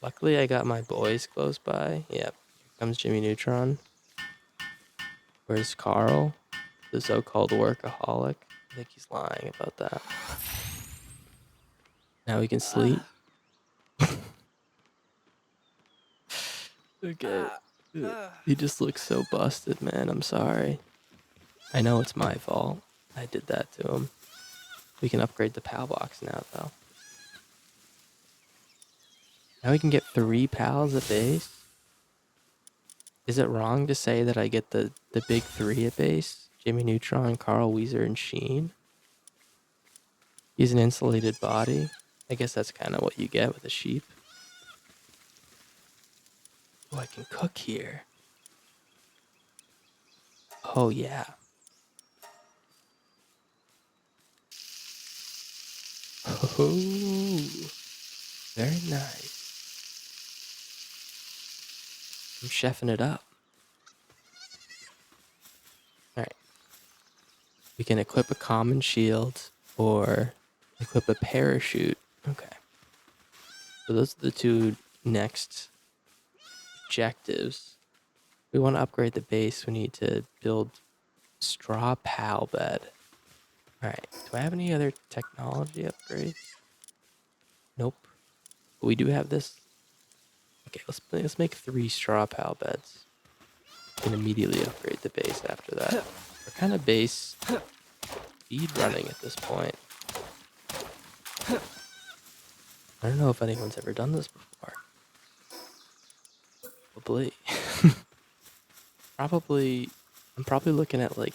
Luckily, I got my boys close by. Yep, here comes Jimmy Neutron. Where's Carl? The so-called workaholic. I think he's lying about that. Now we can sleep. Okay. He just looks so busted, man. I'm sorry. I know it's my fault. I did that to him. We can upgrade the PAL box now, though. Now we can get 3 pals at base. Is it wrong to say that I get the big 3 at base? Jimmy Neutron, Carl, Weezer, and Sheen. He's an insulated body. I guess that's kind of what you get with a sheep. Oh, I can cook here. Oh, yeah. Oh. Very nice. I'm chefing it up. Alright. We can equip a common shield or equip a parachute. Okay. So those are the two next objectives. We want to upgrade the base. We need to build straw pal bed. Alright. Do I have any other technology upgrades? Nope. But we do have this. Okay, let's make 3 straw pal beds. We can immediately upgrade the base after that. We're kind of base speed running at this point. I don't know if anyone's ever done this before. Probably. I'm probably looking at like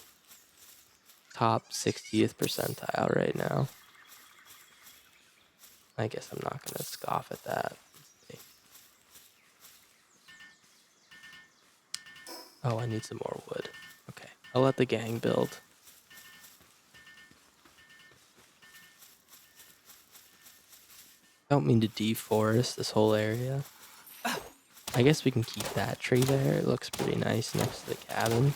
top 60th percentile right now. I guess I'm not gonna scoff at that. Oh, I need some more wood. Okay, I'll let the gang build. I don't mean to deforest this whole area. I guess we can keep that tree there. It looks pretty nice next to the cabin.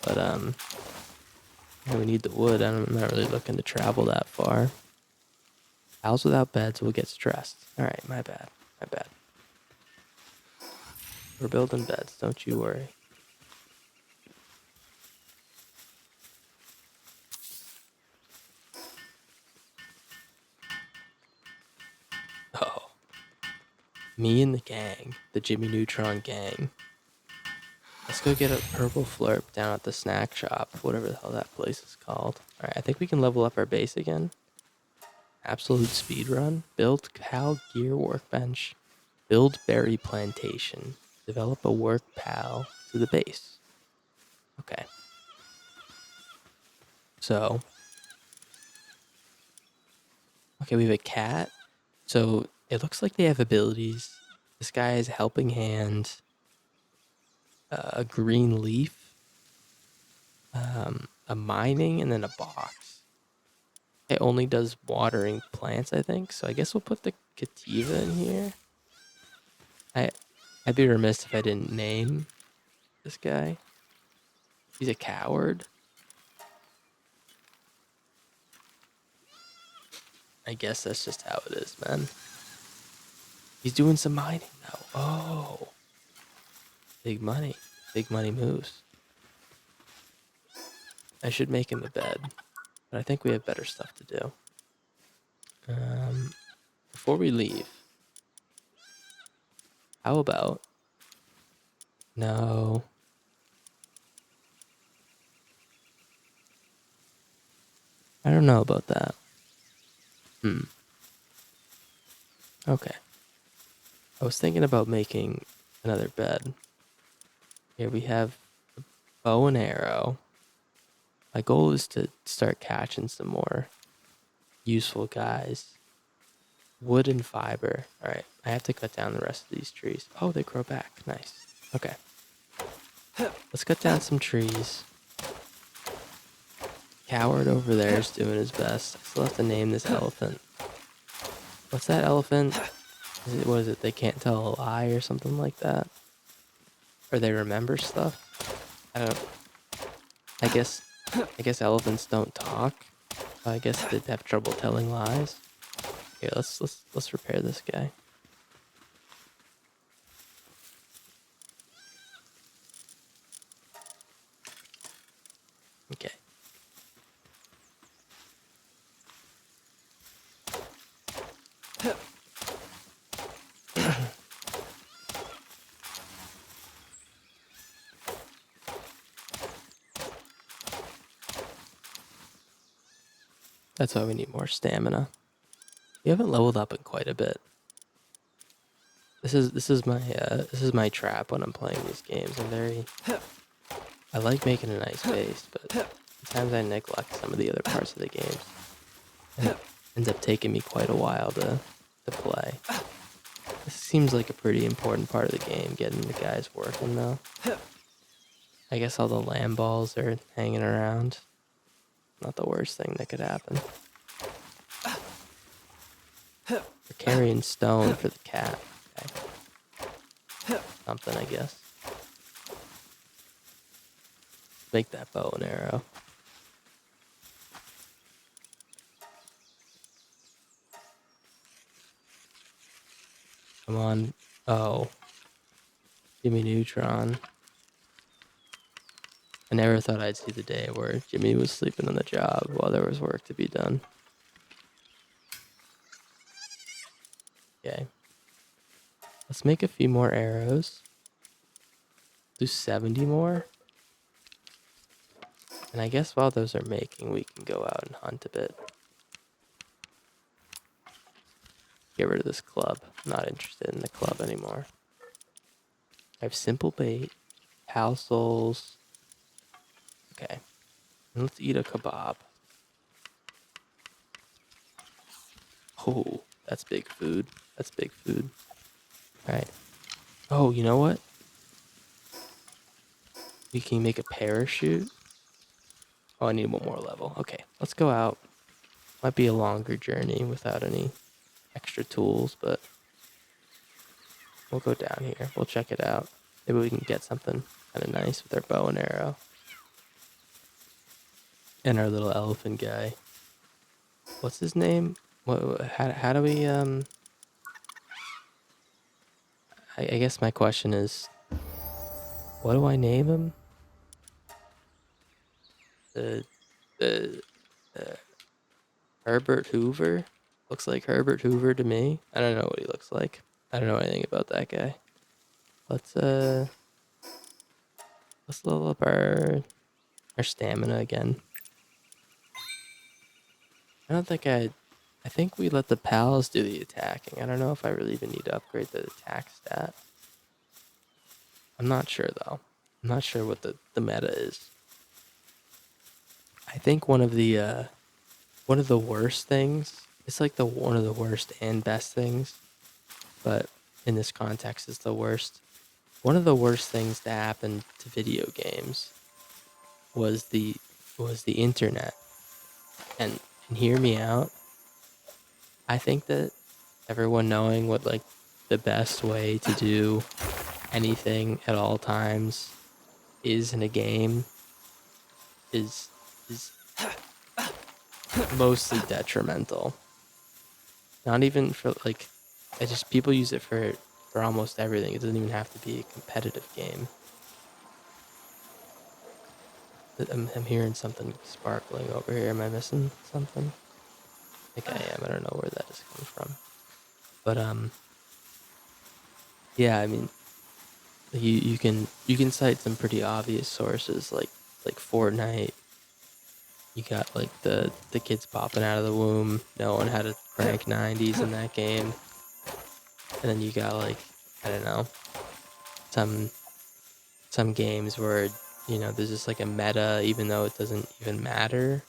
But yeah, we need the wood. I'm not really looking to travel that far. House without beds will get stressed. Alright, my bad. My bad. We're building beds, don't you worry. Oh. Me and the gang. The Jimmy Neutron gang. Let's go get a purple flurp down at the snack shop. Whatever the hell that place is called. Alright, I think we can level up our base again. Absolute speed run. Build Cal Gear Workbench. Build Berry Plantation. Develop a work pal to the base. Okay. So. Okay, we have a cat. So it looks like they have abilities. This guy has a helping hand. A green leaf. A mining, and then a box. It only does watering plants, I think. So I guess we'll put the Cativa in here. I'd be remiss if I didn't name this guy. He's a coward. I guess that's just how it is, man. He's doing some mining though. Oh. Big money. Big money moves. I should make him a bed. But I think we have better stuff to do. Before we leave, how about... No. I don't know about that. Okay. I was thinking about making another bed. Here we have a bow and arrow. My goal is to start catching some more useful guys. Wood and fiber. Alright, I have to cut down the rest of these trees. Oh, they grow back. Nice. Okay. Let's cut down some trees. Coward over there is doing his best. I still have to name this elephant. What's that elephant? What is it? They can't tell a lie or something like that? Or they remember stuff? I don't... I guess elephants don't talk. I guess they'd have trouble telling lies. Here, let's repair this guy. Okay. That's why we need more stamina. We haven't leveled up in quite a bit. This is my trap when I'm playing these games. I like making a nice base, but sometimes I neglect some of the other parts of the games. And it ends up taking me quite a while to play. This seems like a pretty important part of the game, getting the guys working though. I guess all the lamb balls are hanging around. Not the worst thing that could happen. We're carrying stone for the cat. Okay. Something, I guess. Make that bow and arrow. Come on. Oh. Jimmy Neutron. I never thought I'd see the day where Jimmy was sleeping on the job while there was work to be done. Okay. Let's make a few more arrows. Do 70 more. And I guess while those are making, we can go out and hunt a bit. Get rid of this club. I'm not interested in the club anymore. I have simple bait, pal souls. Okay. And let's eat a kebab. Oh, that's big food. That's big food. Alright. Oh, you know what? We can make a parachute. Oh, I need one more level. Okay, let's go out. Might be a longer journey without any extra tools, but we'll go down here. We'll check it out. Maybe we can get something kind of nice with our bow and arrow. And our little elephant guy. What's his name? How do we, I guess my question is, what do I name him? The, the, Herbert Hoover? Looks like Herbert Hoover to me. I don't know what he looks like. I don't know anything about that guy. Let's level up our stamina again. I think we let the pals do the attacking. I don't know if I really even need to upgrade the attack stat. I'm not sure though. I'm not sure what the meta is. I think one of the worst things, it's like one of the worst and best things, but in this context it's the worst. One of the worst things to happen to video games was the internet. And hear me out. I think that everyone knowing what like the best way to do anything at all times is in a game is mostly detrimental. Not even for like, people use it for almost everything. It doesn't even have to be a competitive game. I'm hearing something sparkling over here. Am I missing something? I think I am. I don't know where that is coming from. But yeah, I mean, you can cite some pretty obvious sources like Fortnite. You got like the kids popping out of the womb knowing how to crank 90s in that game. And then you got like, I don't know, some games where, there's just like a meta even though it doesn't even matter,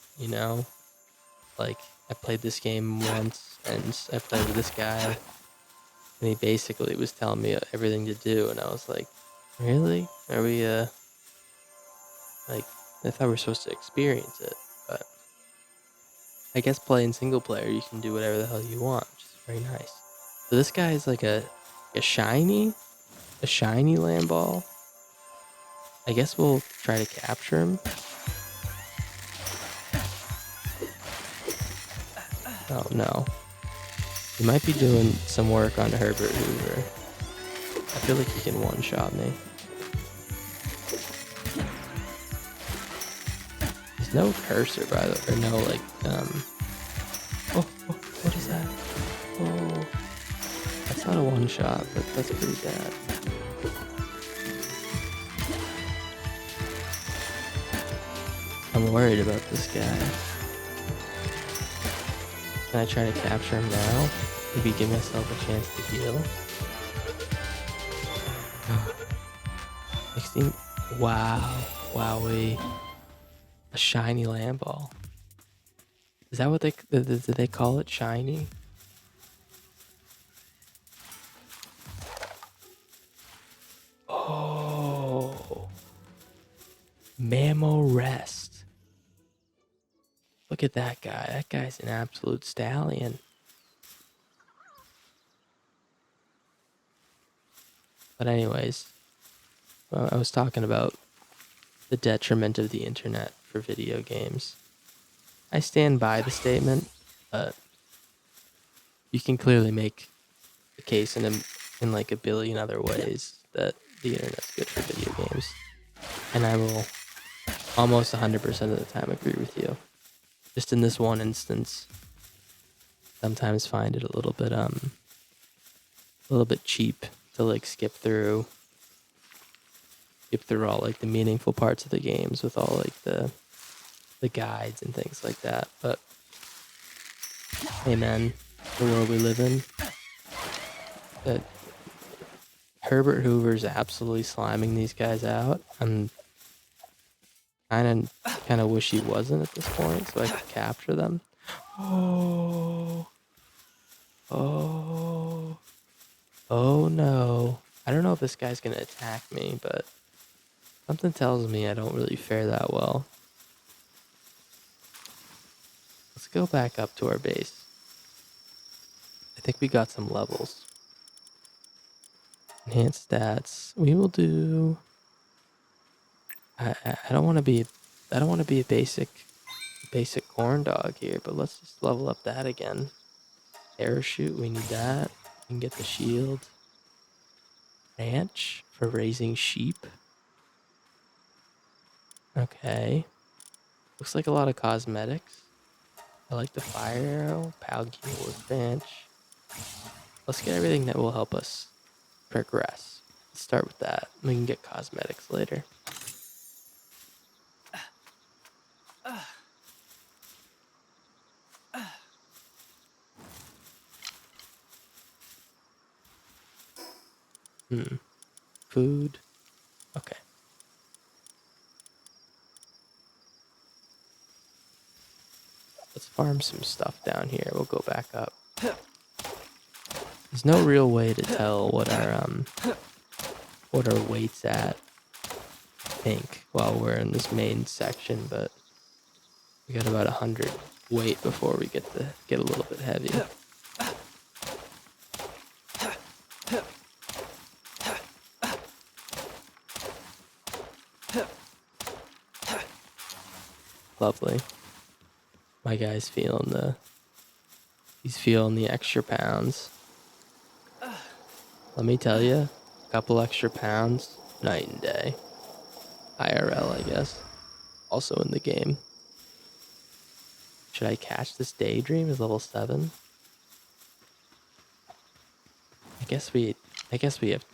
Like I played this game once and I played with this guy and he basically was telling me everything to do and I was like, really? Are we like, I thought we were supposed to experience it, but I guess playing single player you can do whatever the hell you want, which is very nice. So this guy is like a shiny land ball. I guess we'll try to capture him. Oh no. He might be doing some work on Herbert Hoover. I feel like he can one-shot me. There's no cursor by the way, or no like, oh, what is that? Oh, that's not a one-shot, but that's pretty bad. I'm worried about this guy. Can I try to capture him now? Maybe give myself a chance to heal. 16. Wow. Wowee. A shiny land ball. Is that what did they call it? Shiny? Oh. Mammo Rest. Look at that guy. That guy's an absolute stallion. But anyways, I was talking about the detriment of the internet for video games. I stand by the statement, but you can clearly make a case in like a billion other ways that the internet's good for video games. And I will almost 100% of the time agree with you. Just in this one instance, sometimes find it a little bit cheap to like skip through all like the meaningful parts of the games with all like the guides and things like that. But hey man, the world we live in, that Herbert Hoover's absolutely sliming these guys out. I'm kind of wish he wasn't at this point so I could capture them. Oh, oh, oh no. I don't know if this guy's gonna attack me, but something tells me I don't really fare that well. Let's go back up to our base. I think we got some levels. Enhanced stats. We will do. I don't want to be. I don't want to be a basic corn dog here, but let's just level up that again. Parachute. We need that. We can get the shield. Ranch for raising sheep. Okay. Looks like a lot of cosmetics. I like the fire arrow. Palgear workbench. Let's get everything that will help us progress. Let's start with that. We can get cosmetics later. Food. Okay. Let's farm some stuff down here. We'll go back up. There's no real way to tell what our weight's at, I think, while we're in this main section, but we got about 100 weight before we get a little bit heavy. Lovely. My guy's feeling the extra pounds. Let me tell you, a couple extra pounds, night and day. IRL, I guess. Also in the game. Should I catch this daydream as level 7? I guess we have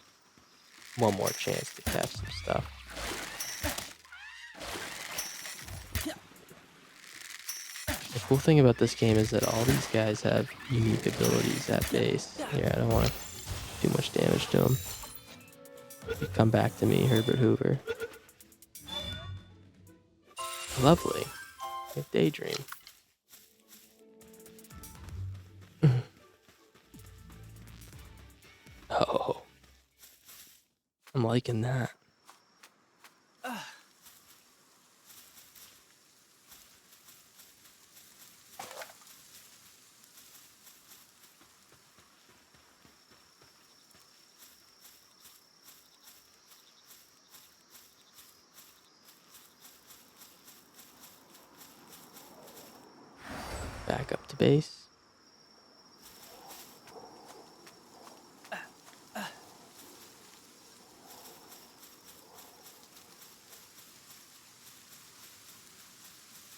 one more chance to catch some stuff. The cool thing about this game is that all these guys have unique abilities at base. Here, I don't want to do much damage to them. You come back to me, Herbert Hoover. Lovely. Daydream. Oh. I'm liking that. Back up to base.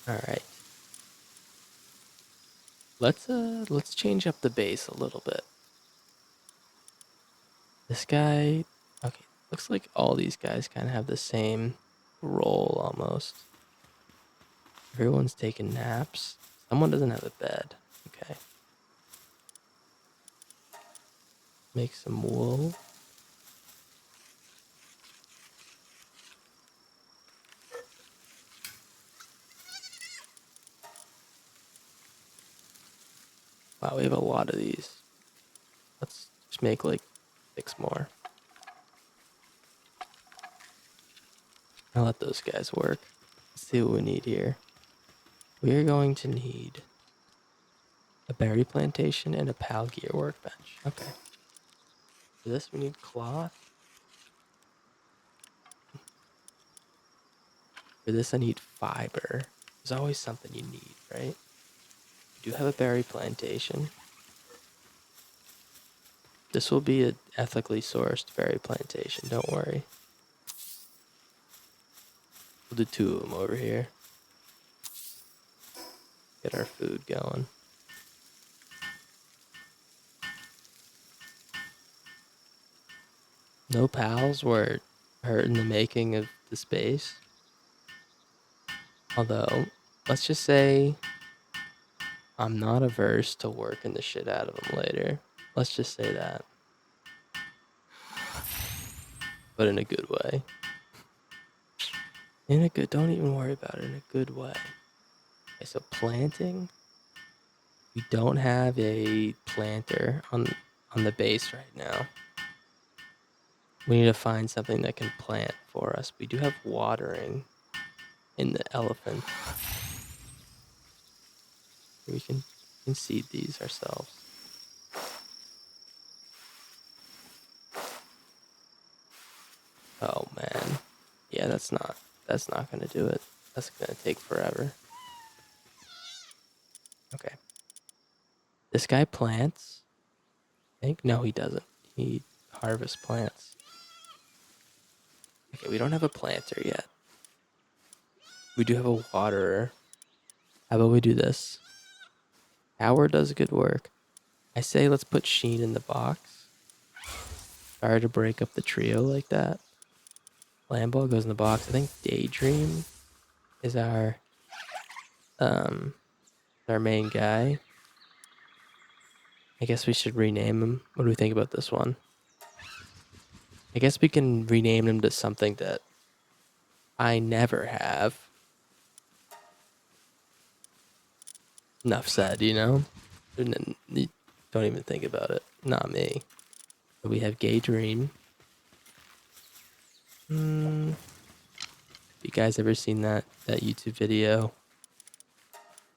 All right. Let's change up the base a little bit. This guy, okay, looks like all these guys kind of have the same role almost. Everyone's taking naps. Someone doesn't have a bed. Okay. Make some wool. Wow, we have a lot of these. Let's just make like 6 more. I'll let those guys work. Let's see what we need here. We are going to need a berry plantation and a Palgear workbench. Okay. For this we need cloth. For this, I need fiber. There's always something you need, right? I do have a berry plantation. This will be an ethically sourced berry plantation, don't worry. We'll do 2 of them over here. Get our food going. No pals were hurt in the making of the space. Although, let's just say I'm not averse to working the shit out of them later. Let's just say that. But in a good way. Don't even worry about it, in a good way. Okay, so planting. We don't have a planter on the base right now. We need to find something that can plant for us. We do have watering in the elephant. We can seed these ourselves. Oh man. Yeah, that's not gonna do it. That's gonna take forever. Okay. This guy plants. I think no, he doesn't. He harvests plants. Okay, we don't have a planter yet. We do have a waterer. How about we do this? Howard does good work. I say let's put Sheen in the box. Sorry to break up the trio like that. Lamball goes in the box. I think Daydream is our main guy. I guess we should rename him. What do we think about this one? I guess we can rename him to something that I never have. Enough said, you know? And you don't even think about it. Not me. But we have Gay Dream. You guys ever seen that YouTube video?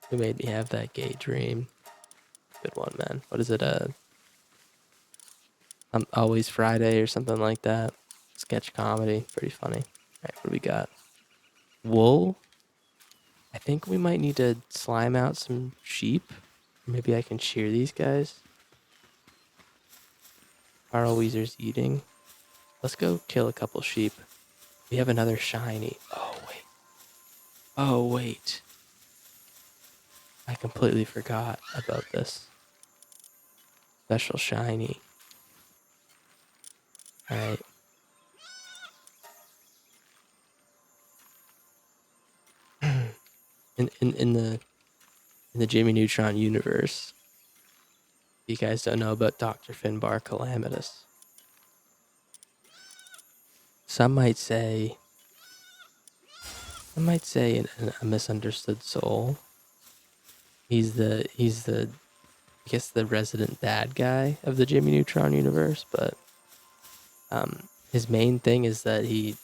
Who made me have that gay dream? Good one, man. What is it? Always Friday or something like that. Sketch comedy. Pretty funny. All right, what do we got? Wool. I think we might need to slime out some sheep. Maybe I can shear these guys. Carl Weezer's eating. Let's go kill a couple sheep. We have another shiny. Oh, wait. I completely forgot about this. Special shiny. Alright. In the Jimmy Neutron universe, you guys don't know about Dr. Finbar Calamitous. Some might say a misunderstood soul. He's the I guess the resident bad guy of the Jimmy Neutron universe, but his main thing is that he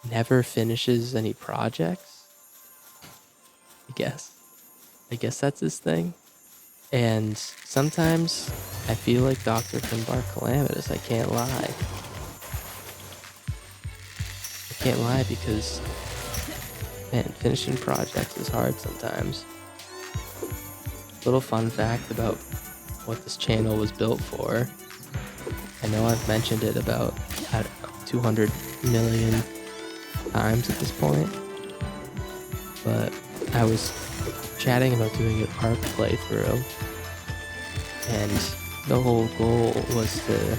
never finishes any projects. I guess that's his thing. And sometimes I feel like Dr. Finbar Calamitous. I can't lie. Because, man, finishing projects is hard sometimes. Little fun fact about what this channel was built for. I know I've mentioned it about, I don't know, 200 million times at this point. But I was chatting about doing an ARC playthrough. And the whole goal was to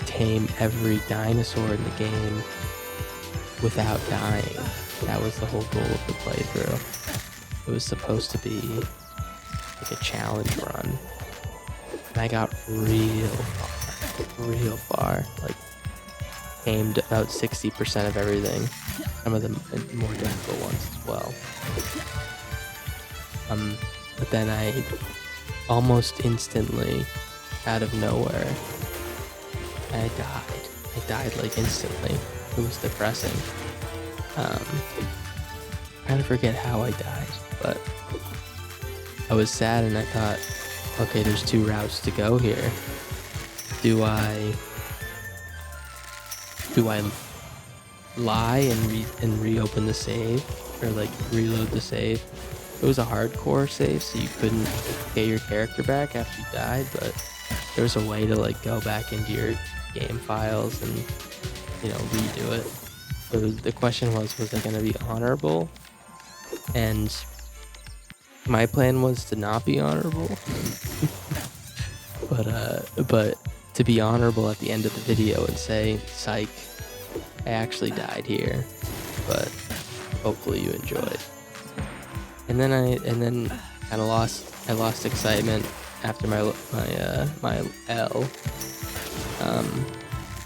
tame every dinosaur in the game without dying. That was the whole goal of the playthrough. It was supposed to be like a challenge run. And I got real far. Like, tamed about 60% of everything. Some of the more difficult ones as well. But then I almost instantly, out of nowhere, I died like instantly. It was depressing. Trying to forget how I died, but I was sad and I thought, okay, there's 2 routes to go here. Do I lie and reopen the save, or like reload the save. It was a hardcore save, so you couldn't get your character back after you died, but there was a way to like go back into your game files and, you know, redo it. So the question was it going to be honorable? And my plan was to not be honorable, but to be honorable at the end of the video and say, psych, I actually died here, but hopefully you enjoyed. And then I kind of lost excitement after my L.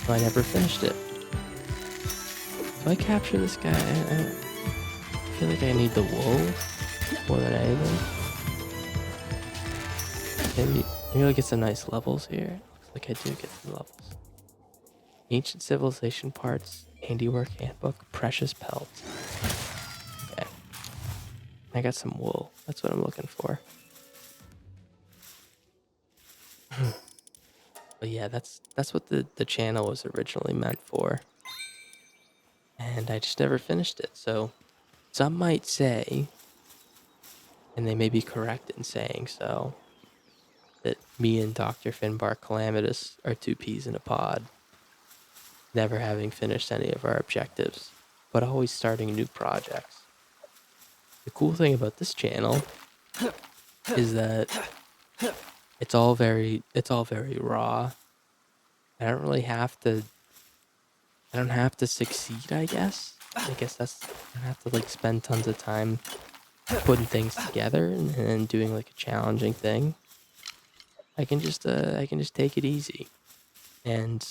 So I never finished it. So I capture this guy. I feel like I need the wool more than anything. Maybe I'll get some nice levels here. Looks like I do get some levels. Ancient civilization parts, handiwork handbook, precious pelt. Okay. I got some wool. That's what I'm looking for. But yeah, that's what the channel was originally meant for. And I just never finished it. So some might say, and they may be correct in saying so, that me and Dr. Finbar Calamitous are two peas in a pod, never having finished any of our objectives, but always starting new projects. The cool thing about this channel is that it's all very raw. I don't have to succeed, I guess. I don't have to like spend tons of time putting things together and doing like a challenging thing. I can just take it easy, and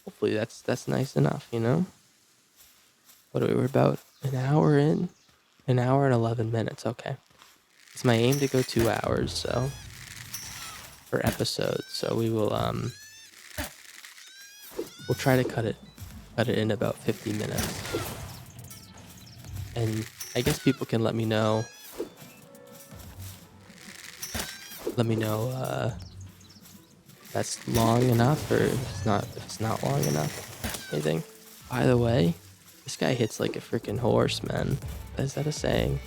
hopefully that's nice enough, you know. What are we? We're about an hour in, an hour and 11 minutes. Okay, it's my aim to go 2 hours, so per episode. So we'll try to cut it in about 50 minutes, and I guess people can let me know. That's long enough, or if it's not long enough. Anything. By the way, this guy hits like a freaking horse, man. Is that a saying?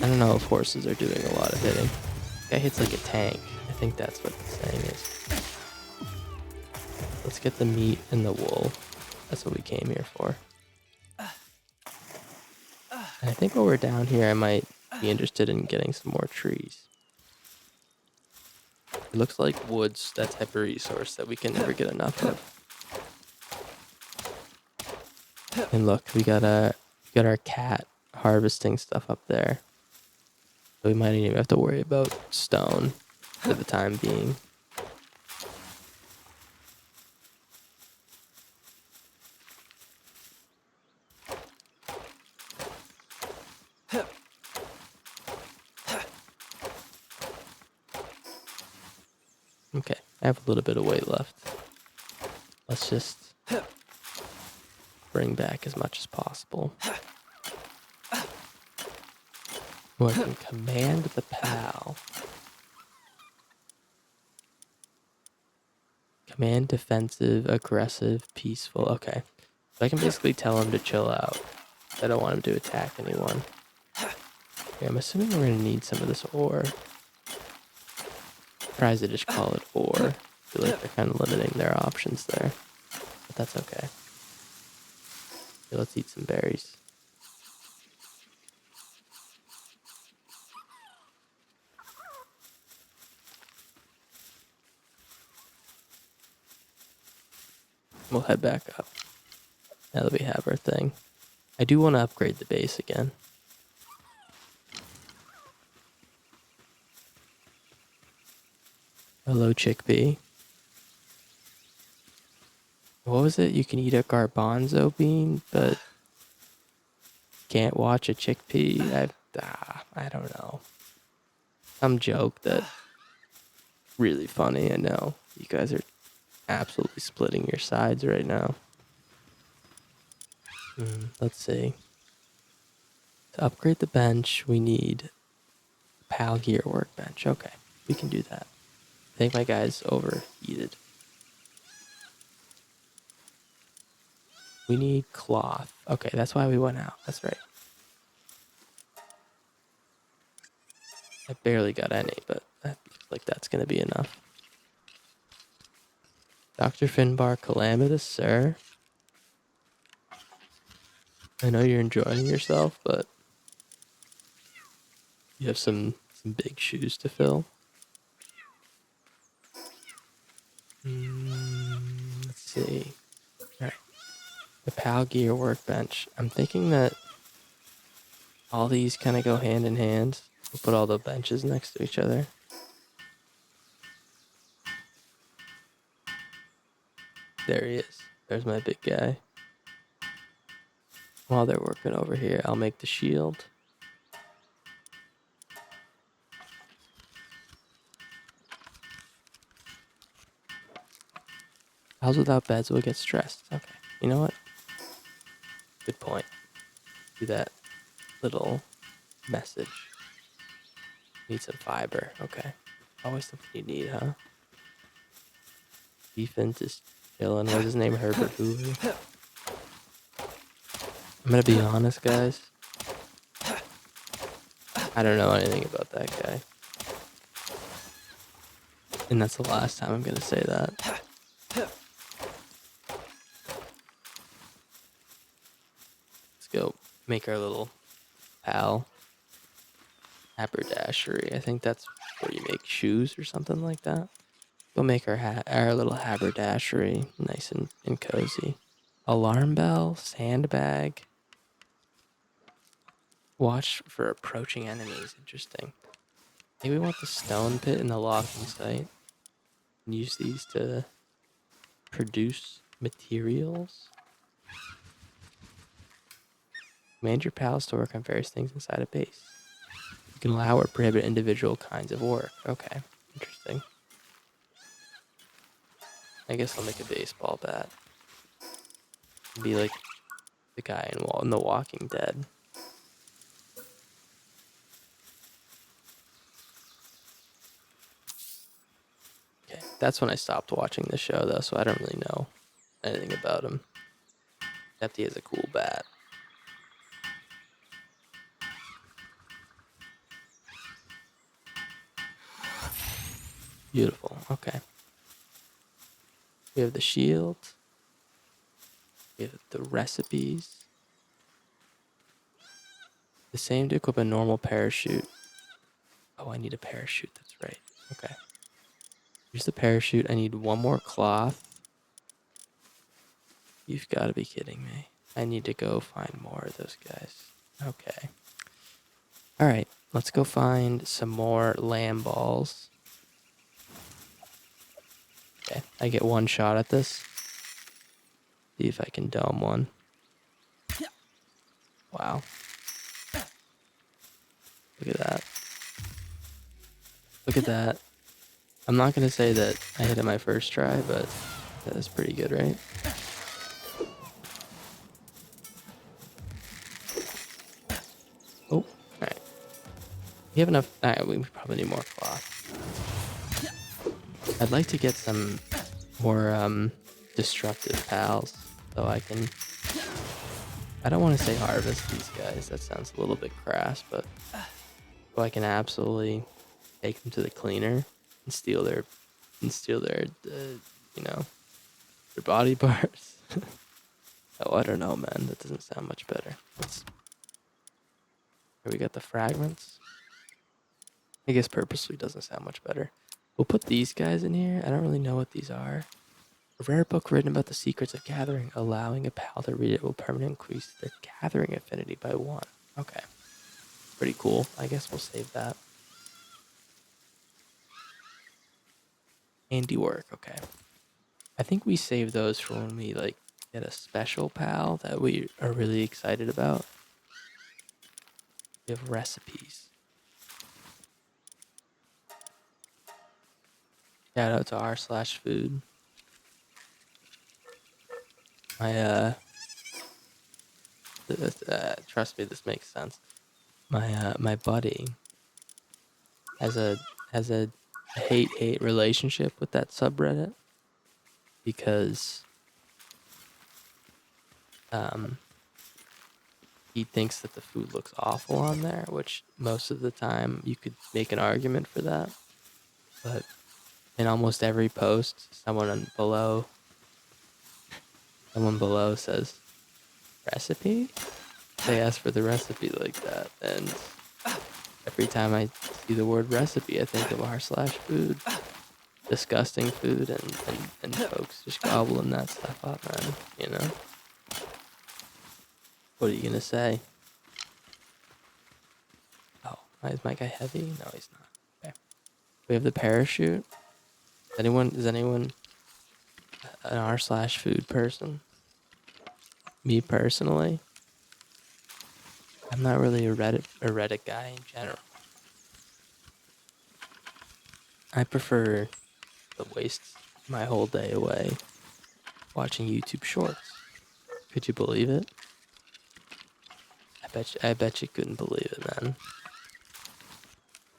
I don't know if horses are doing a lot of hitting. This guy hits like a tank. I think that's what the saying is. Let's get the meat and the wool. That's what we came here for. And I think while we're down here, I might be interested in getting some more trees. It looks like wood's that type of resource that we can never get enough of. And look, we got our cat harvesting stuff up there. So we might even have to worry about stone for the time being. Okay, I have a little bit of weight left. Let's just bring back as much as possible. Oh, I can command the pal. Command defensive, aggressive, peaceful. Okay, so I can basically tell him to chill out. I don't want him to attack anyone. Okay, I'm assuming we're gonna need some of this ore. Surprised they just call it ore. I feel like they're kind of limiting their options there, but that's okay. Okay, let's eat some berries. We'll head back up now that we have our thing. I do want to upgrade the base again. Hello, chickpea. What was it? You can eat a garbanzo bean, but can't watch a chickpea. I don't know. Some joke that really funny. I know you guys are absolutely splitting your sides right now. Let's see. To upgrade the bench, we need PAL gear workbench. Okay, we can do that. I think my guy's overheated. We need cloth. Okay, that's why we went out. That's right. I barely got any, but that looks like that's gonna be enough. Dr. Finbar Calamitous, sir. I know you're enjoying yourself, but you have some big shoes to fill. Let's see. All right. The PAL Gear workbench. I'm thinking that all these kind of go hand in hand. We'll put all the benches next to each other. There he is. There's my big guy. While they're working over here, I'll make the shield. Pals without beds will get stressed. Okay. You know what? Good point. Do that little message. Need some fiber. Okay. Always something you need, huh? Ethan just chilling. What's his name? Herbert Hoover. I'm gonna be honest, guys. I don't know anything about that guy. And that's the last time I'm gonna say that. Let's go make our little pal. Haberdashery. I think that's where you make shoes or something like that. Go make our little haberdashery nice and cozy. Alarm bell, sandbag. Watch for approaching enemies. Interesting. Maybe we want the stone pit in the locking site. And use these to produce materials. Command your pals to work on various things inside a base. You can allow or prohibit individual kinds of work. Okay, interesting. I guess I'll make a baseball bat. Be like the guy in The Walking Dead. Okay, that's when I stopped watching the show though, so I don't really know anything about him. Except he has a cool bat. Beautiful. Okay. We have the shield. We have the recipes. The same to equip a normal parachute. Oh, I need a parachute. That's right. Okay. Here's the parachute. I need one more cloth. You've got to be kidding me. I need to go find more of those guys. Okay. All right. Let's go find some more lamb balls. Okay. I get one shot at this. See if I can dome one. Wow. Look at that. Look at that. I'm not going to say that I hit it my first try, but that is pretty good, right? Oh, alright. We have enough. Alright, we probably need more cloth. I'd like to get some more destructive pals, so I can. I don't want to say harvest these guys. That sounds a little bit crass, but so I can absolutely take them to the cleaner and steal their you know, their body parts. Oh, I don't know, man. That doesn't sound much better. Here we got the fragments. I guess purposely doesn't sound much better. We'll put these guys in here. I don't really know what these are. A rare book written about the secrets of gathering. Allowing a pal to read it will permanently increase their gathering affinity by 1. Okay. Pretty cool. I guess we'll save that. Handiwork. Okay. I think we save those for when we like get a special pal that we are really excited about. We have recipes. Shout out to r/food. My trust me, this makes sense. My buddy has a hate relationship with that subreddit because Um, he thinks that the food looks awful on there, which most of the time you could make an argument for that. But in almost every post, someone below says recipe. They ask for the recipe like that, and every time I see the word recipe, I think of r/food, disgusting food, and folks just gobbling that stuff up, man. You know, what are you gonna say? Oh, is my guy heavy? No, he's not. Okay, we have the parachute. Is anyone an r/food person? Me personally, I'm not really a Reddit guy in general. I prefer to waste my whole day away watching YouTube Shorts. Could you believe it? I bet you couldn't believe it, man.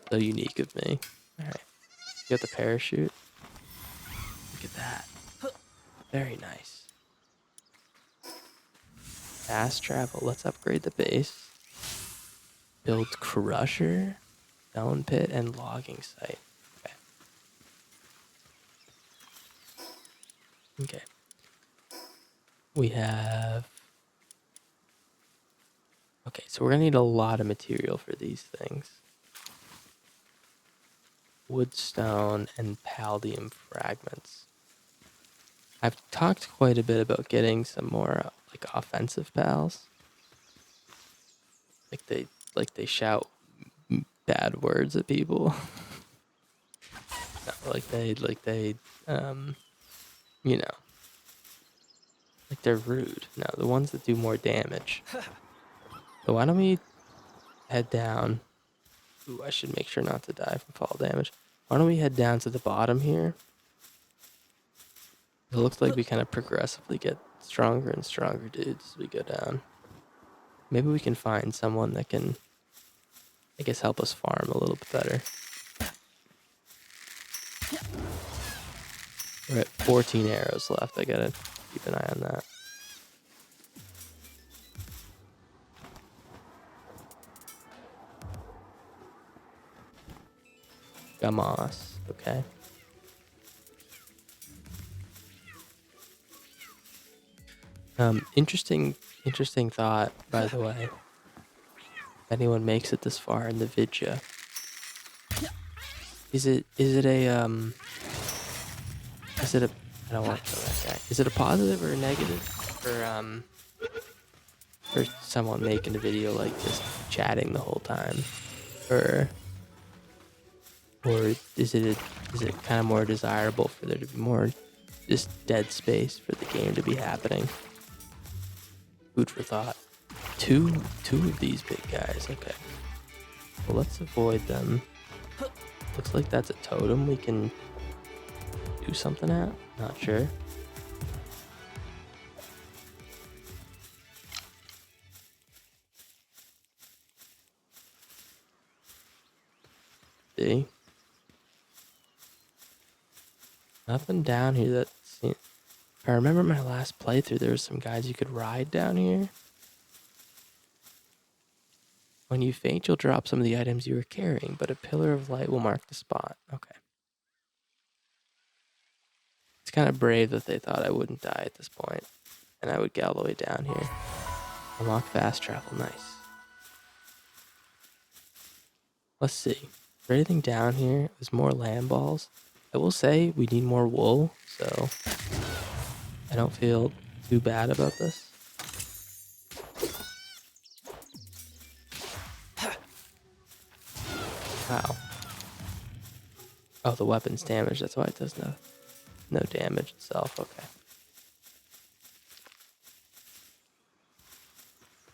So unique of me. All right, you got the parachute. Look at that. Very nice. Fast travel. Let's upgrade the base. Build crusher, stone pit, and logging site. Okay. Okay. We have. Okay, so we're gonna need a lot of material for these things. Wood, stone, and palladium fragments. I've talked quite a bit about getting some more like offensive pals. Like they shout bad words at people. No, like they you know, like they're rude. No, the ones that do more damage. So why don't we head down? Ooh, I should make sure not to die from fall damage. Why don't we head down to the bottom here? It looks like we kind of progressively get stronger and stronger dudes as we go down. Maybe we can find someone that can, I guess, help us farm a little bit better. We're at 14 arrows left. I gotta keep an eye on that. Gamas. Okay. Interesting thought, by the way. If anyone makes it this far in the vidya, is it a I don't want to kill that guy. Is it a positive or a negative for someone making a video like this chatting the whole time, or is it kind of more desirable for there to be more just dead space for the game to be happening? Food for thought. Two of these big guys. Okay. Well, let's avoid them. Looks like that's a totem we can do something at. Not sure. See? Nothing down here that seems... If I remember my last playthrough, there were some guys you could ride down here. When you faint, you'll drop some of the items you were carrying, but a pillar of light will mark the spot. Okay. It's kind of brave that they thought I wouldn't die at this point, and I would get all the way down here. Unlock fast travel. Nice. Let's see. Is there anything down here? There's more lamb balls. I will say we need more wool, so I don't feel too bad about this. Wow. Oh, the weapon's damage. That's why it does no damage itself. Okay.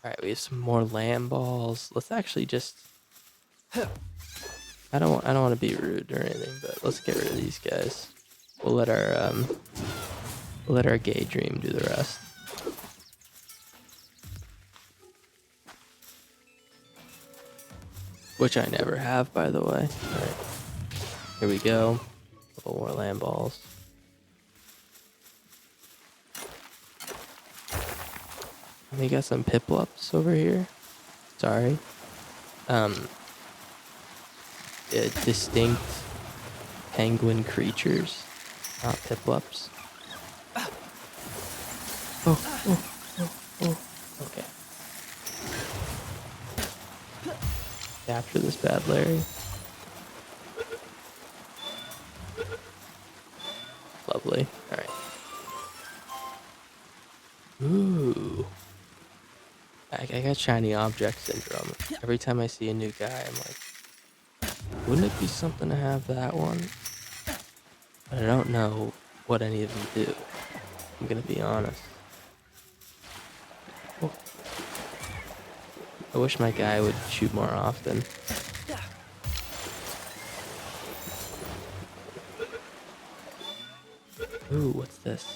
All right, we have some more lamb balls. Let's actually just... I don't want to be rude or anything, but let's get rid of these guys. We'll let our gay dream do the rest. Which I never have, by the way. All right, here we go. A couple more lamb balls. We got some piplups over here. Sorry. Um, distinct penguin creatures, not piplups. Oh. Okay. Capture this bad Larry. Lovely. Alright. Ooh. I got shiny object syndrome. Every time I see a new guy, I'm like, wouldn't it be something to have that one? But I don't know what any of them do. I'm gonna be honest. Oh. I wish my guy would shoot more often. Ooh, what's this?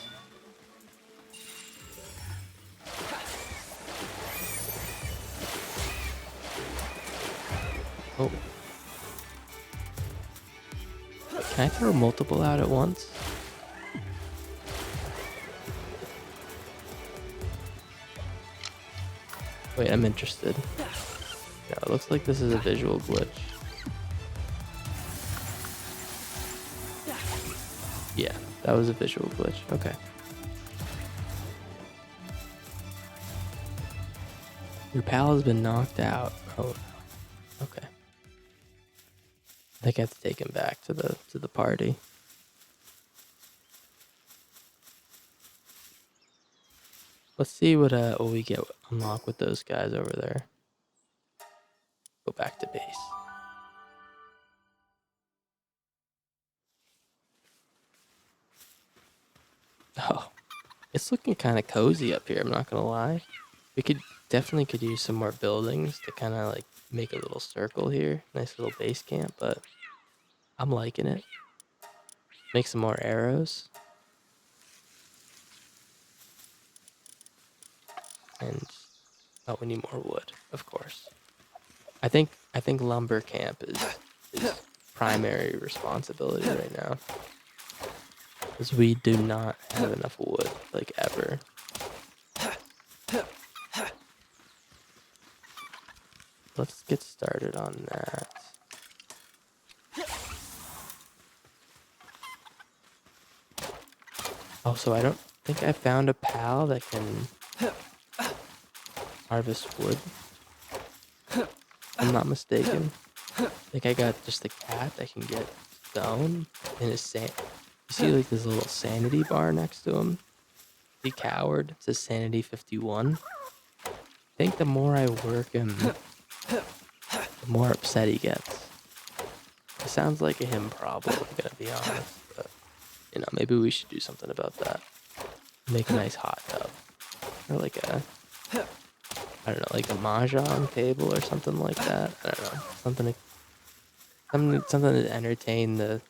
Oh. Can I throw multiple out at once? Wait, I'm interested. No, it looks like this is a visual glitch. Yeah, that was a visual glitch. Okay. Your pal has been knocked out. Oh, okay. I think I have to take him back to the party. Let's see what we get unlocked with those guys over there. Go back to base. Oh, it's looking kind of cozy up here. I'm not gonna lie. We definitely could use some more buildings to kind of like make a little circle here. Nice little base camp, but I'm liking it. Make some more arrows. And oh, we need more wood, of course. I think lumber camp is primary responsibility right now. Because we do not have enough wood, like ever. Let's get started on that. Also, I don't think I found a pal that can harvest wood. If I'm not mistaken. I think I got just a cat that can get stone in his sand. You see like this little sanity bar next to him? The coward. It says sanity 51. I think the more I work him, the more upset he gets. It sounds like a him problem, I'm gonna be honest. But, you know, maybe we should do something about that. Make a nice hot tub. Or like a, I don't know, like a mahjong table or something like that. I don't know. Something to entertain the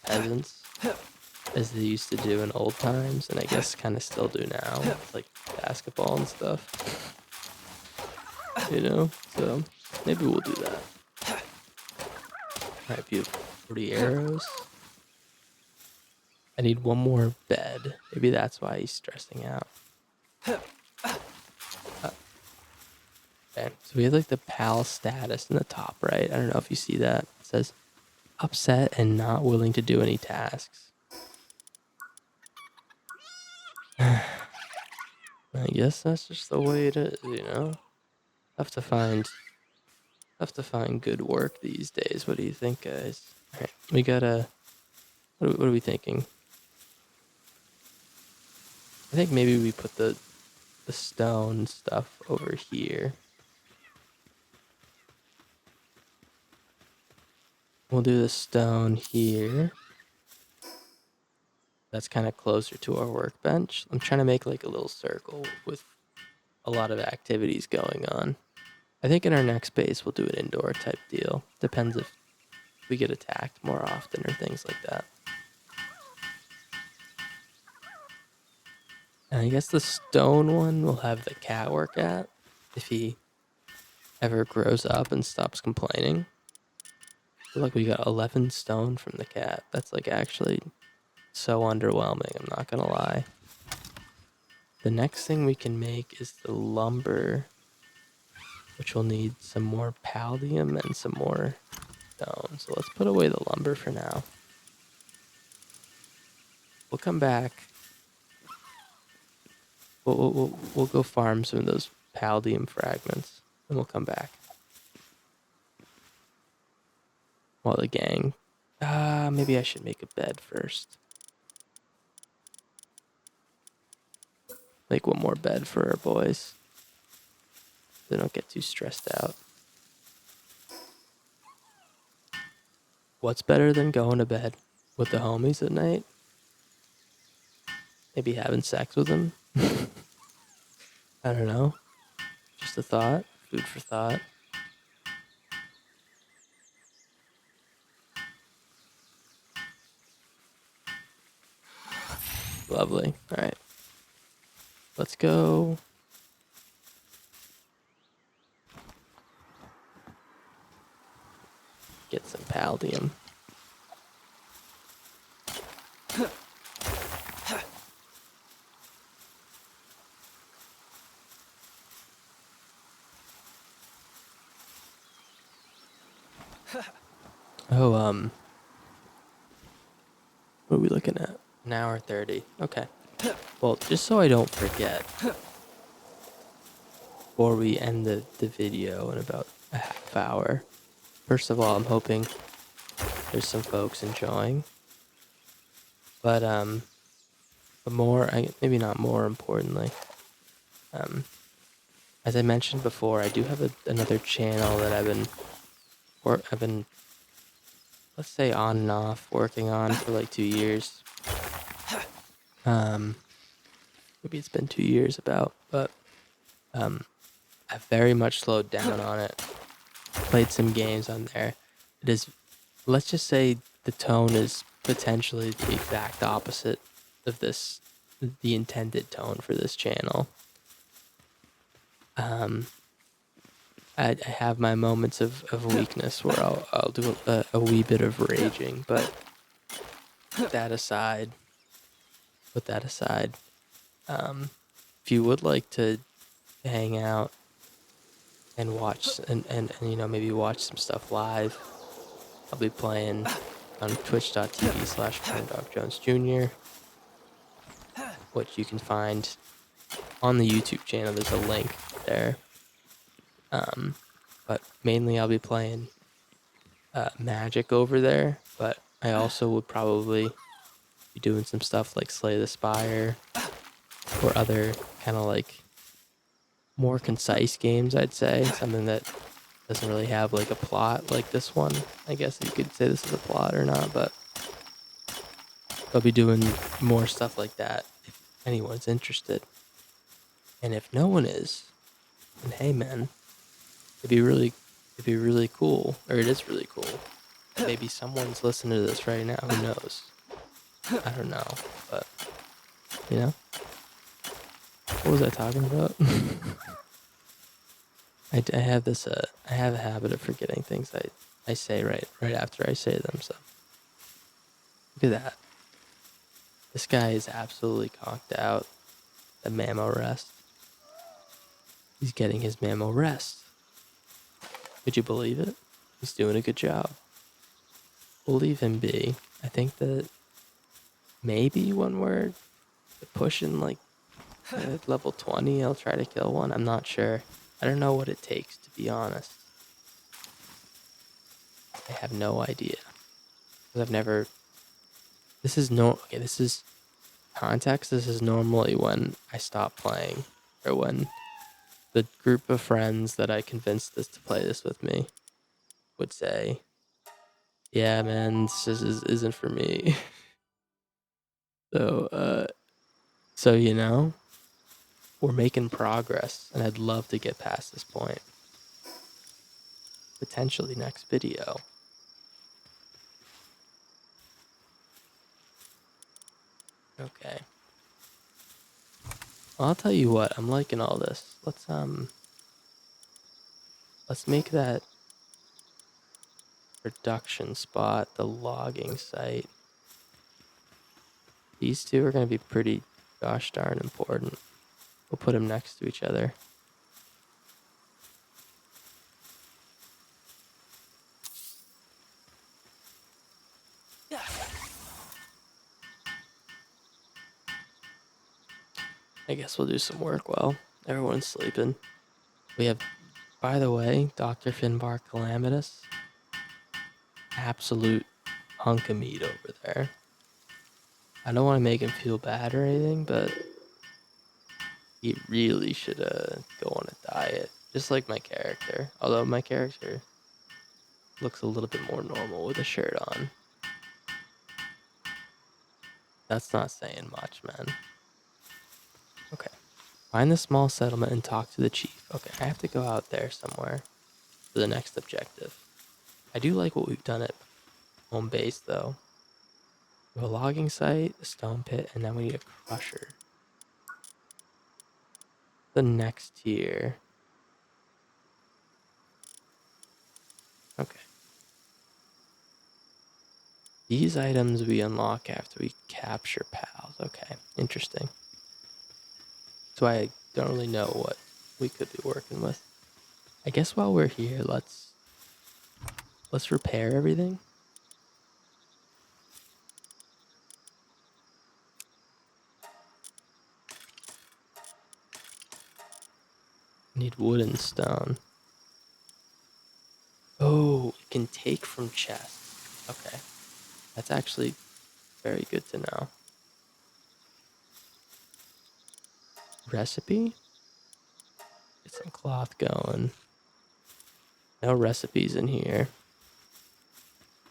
peasants as they used to do in old times, and I guess kind of still do now, with like basketball and stuff. You know? So maybe we'll do that. Alright, beautiful. 40 arrows. I need one more bed. Maybe that's why he's stressing out. Okay, so we have like the pal status in the top right. I don't know if you see that. It says upset and not willing to do any tasks. I guess that's just the way it is, you know? Tough to find good work these days. What do you think, guys? Alright, we gotta, what are we thinking? I think maybe we put the stone stuff over here. We'll do the stone here. That's kind of closer to our workbench. I'm trying to make like a little circle with a lot of activities going on. I think in our next base we'll do an indoor type deal. Depends if we get attacked more often or things like that. And I guess the stone one will have the cat work at if he ever grows up and stops complaining. Look, we got 11 stone from the cat. That's like actually so underwhelming, I'm not gonna lie. The next thing we can make is the lumber, which will need some more paldium and some more stone. So let's put away the lumber for now. We'll come back. We'll go farm some of those paldium fragments, and we'll come back. While the gang... maybe I should make a bed first. Make one more bed for our boys. They don't get too stressed out. What's better than going to bed with the homies at night? Maybe having sex with them? I don't know. Just a thought. Food for thought. Lovely. All right. Let's go. Get some paldium. Oh, what are we looking at? An hour 30. Okay. Well, just so I don't forget, before we end the video in about a half hour, first of all, I'm hoping there's some folks enjoying. But maybe not more importantly, as I mentioned before, I do have another channel that I've been, let's say, on and off working on for like 2 years. Maybe it's been 2 years about, but I've very much slowed down on it. Played some games on there. It is, let's just say, the tone is potentially the exact opposite of the intended tone for this channel. I have my moments of weakness where I'll do a wee bit of raging, but put that aside, if you would like to hang out and watch and maybe watch some stuff live, I'll be playing on twitch.tv/corndog Jr., which you can find on the YouTube channel. There's a link there. But mainly I'll be playing Magic over there, but I also would probably be doing some stuff like Slay the Spire or other kind of like more concise games, I'd say. Something that doesn't really have like a plot like this one. I guess you could say this is a plot or not, but I'll be doing more stuff like that if anyone's interested. And if no one is, then hey man, it'd be really cool, or it is really cool. Maybe someone's listening to this right now, who knows? I don't know, but, what was I talking about? I have this, I have a habit of forgetting things I say right after I say them, so. Look at that. This guy is absolutely conked out. The mammo rest. He's getting his mammo rest. Could you believe it? He's doing a good job. We'll leave him be. I think that maybe when we're pushing like level 20, I'll try to kill one. I'm not sure. I don't know what it takes, to be honest. I have no idea. Because I've never... This is context. This is normally when I stop playing, or when the group of friends that I convinced to play this with me would say, yeah, man, this isn't for me. So, we're making progress, and I'd love to get past this point. Potentially next video. Okay. Well, I'll tell you what, I'm liking all this. Let's make that production spot the logging site. These two are going to be pretty gosh darn important. We'll put them next to each other. I guess we'll do some work while everyone's sleeping. We have, by the way, Dr. Finbar Calamitous. Absolute hunk of meat over there. I don't want to make him feel bad or anything, but he really should go on a diet. Just like my character. Although my character looks a little bit more normal with a shirt on. That's not saying much, man. Okay. Find the small settlement and talk to the chief. Okay, I have to go out there somewhere for the next objective. I do like what we've done at home base, though. We have a logging site, a stone pit, and then we need a crusher. The next tier. Okay. These items we unlock after we capture pals. Okay, interesting. So I don't really know what we could be working with. I guess while we're here, let's repair everything. Need wood and stone. Oh, it can take from chests. Okay. That's actually very good to know. Recipe? Get some cloth going. No recipes in here.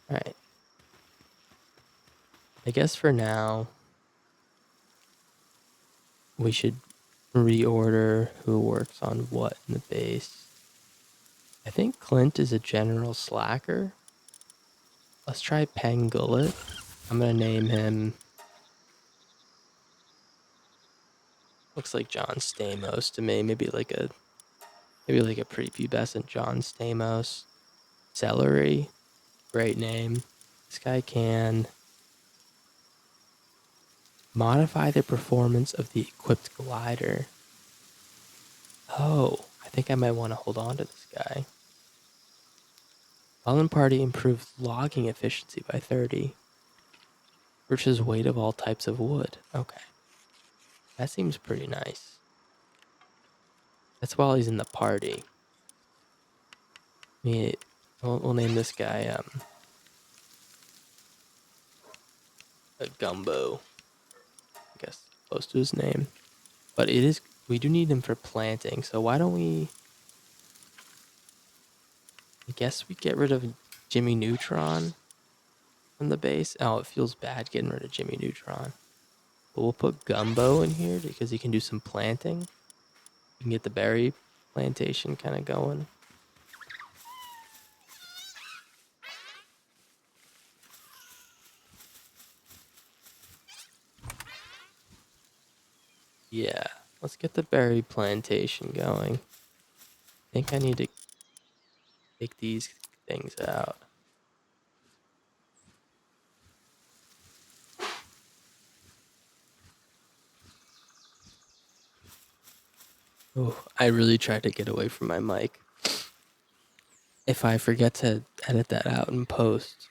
Alright. I guess for now, we should reorder who works on what in the base. I think Clint is a general slacker. Let's try Pangullet. I'm gonna name him. Looks like John Stamos to me. Maybe like a prepubescent John Stamos. Celery. Great name. This guy can modify the performance of the equipped glider. Oh, I think I might want to hold on to this guy. Fallen Party improves logging efficiency by 30. Purchase weight of all types of wood. Okay. That seems pretty nice. That's while he's in the party. We'll name this guy a Gumbo. I guess close to his name. But we do need him for planting, so why don't we... I guess we get rid of Jimmy Neutron from the base. Oh, it feels bad getting rid of Jimmy Neutron. But we'll put Gumbo in here because he can do some planting. We can get the berry plantation kind of going. Yeah, let's get the berry plantation going. I think I need to take these things out. Oh, I really tried to get away from my mic. If I forget to edit that out in post,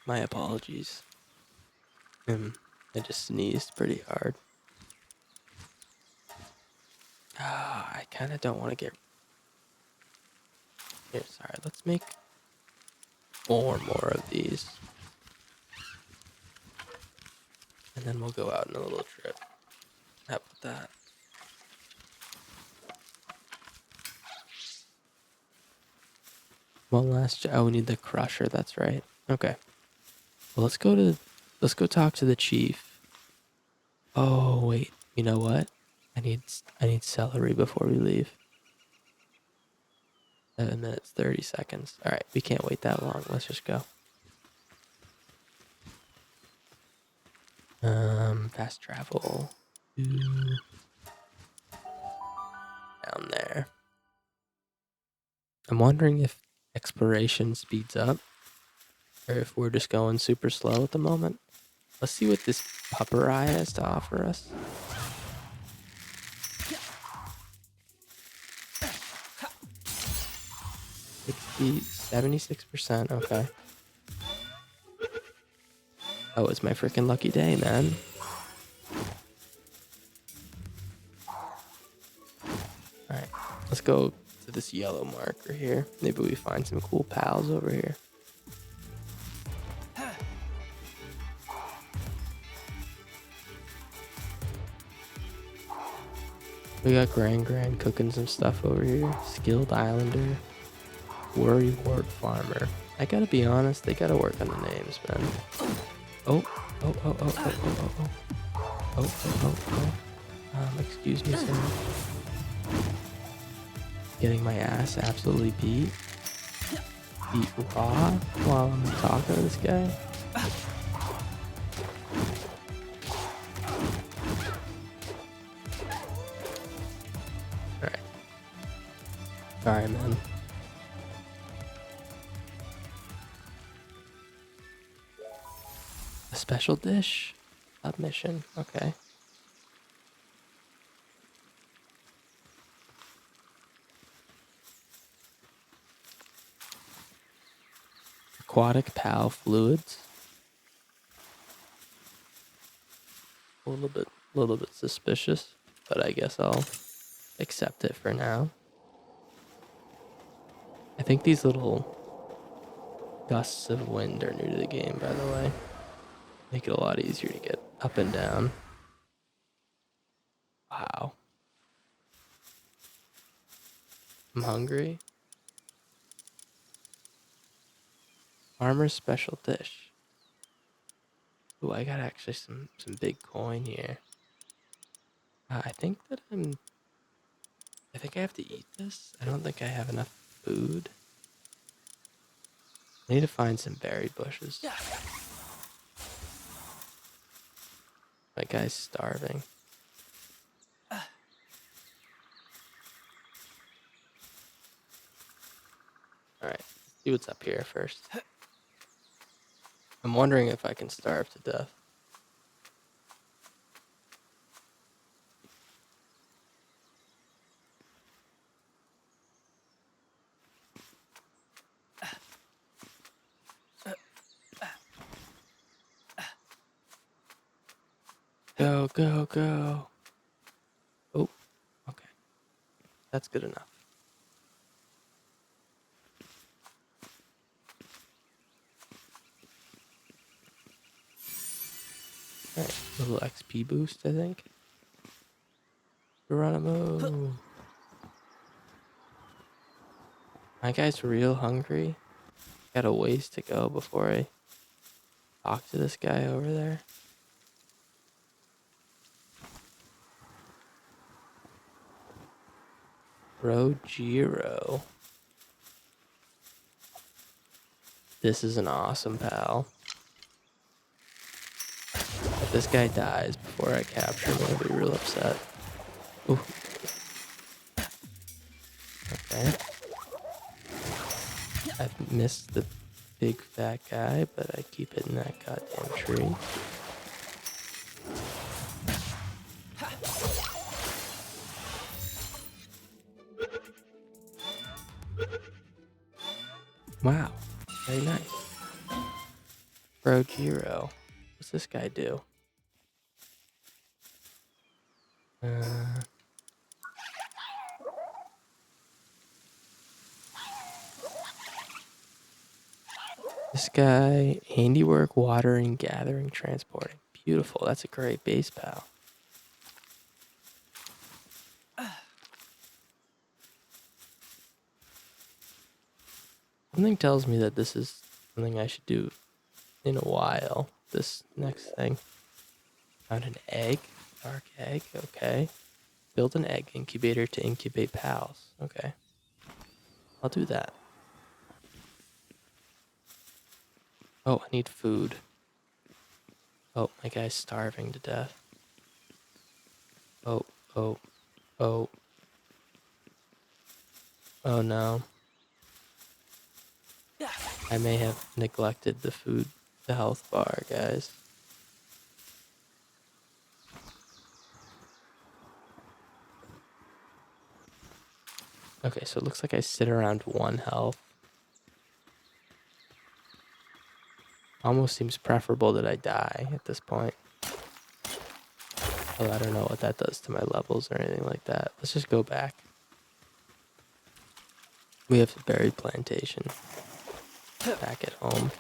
my apologies. I just sneezed pretty hard. I kind of don't want to get... Here, sorry, let's make 4 more of these. And then we'll go out on a little trip. How about that? One last... Oh, we need the crusher, that's right. Okay. Well, let's go talk to the chief. Oh, wait. You know what? I need celery before we leave. 7 minutes, 30 seconds. All right, we can't wait that long. Let's just go. Fast travel. Down there. I'm wondering if exploration speeds up or if we're just going super slow at the moment. Let's see what this Pupperai has to offer us. 76%. Okay. Oh, it's my freaking lucky day, man. Alright, let's go to this yellow marker here. Maybe we find some cool pals over here. We got Grand cooking some stuff over here. Skilled Islander. Worry Wart Farmer. I gotta be honest, they gotta work on the names, man. Oh. Excuse me, sir. Getting my ass absolutely beat raw while I'm talking to this guy. Alright. Sorry, man. A special dish? Submission. Okay. Aquatic pal fluids. A little bit suspicious, but I guess I'll accept it for now. I think these little gusts of wind are new to the game, by the way. Make it a lot easier to get up and down. Wow. I'm hungry. Farmer's special dish. Ooh, I got actually some big coin here. I think I have to eat this. I don't think I have enough food. I need to find some berry bushes. My guy's starving. Alright, see what's up here first. I'm wondering if I can starve to death. Go, go, go. Oh, okay. That's good enough. Alright, a little XP boost, I think. Geronimo. My guy's real hungry. Got a ways to go before I talk to this guy over there. Rojiro. This is an awesome pal. If this guy dies before I capture him, I'll be real upset. Ooh. Okay. I've missed the big fat guy, but I keep hitting that goddamn tree. Wow, very nice. Rojiro. What's this guy do? This guy, handiwork, watering, gathering, transporting. Beautiful. That's a great base pal. Something tells me that this is something I should do in a while. This next thing. Found an egg. Dark egg. Okay. Build an egg incubator to incubate pals. Okay. I'll do that. Oh, I need food. Oh, my guy's starving to death. Oh. Oh no. I may have neglected the health bar, guys. Okay, so it looks like I sit around 1 health. Almost seems preferable that I die at this point. Although I don't know what that does to my levels or anything like that. Let's just go back. We have a berry plantation back at home.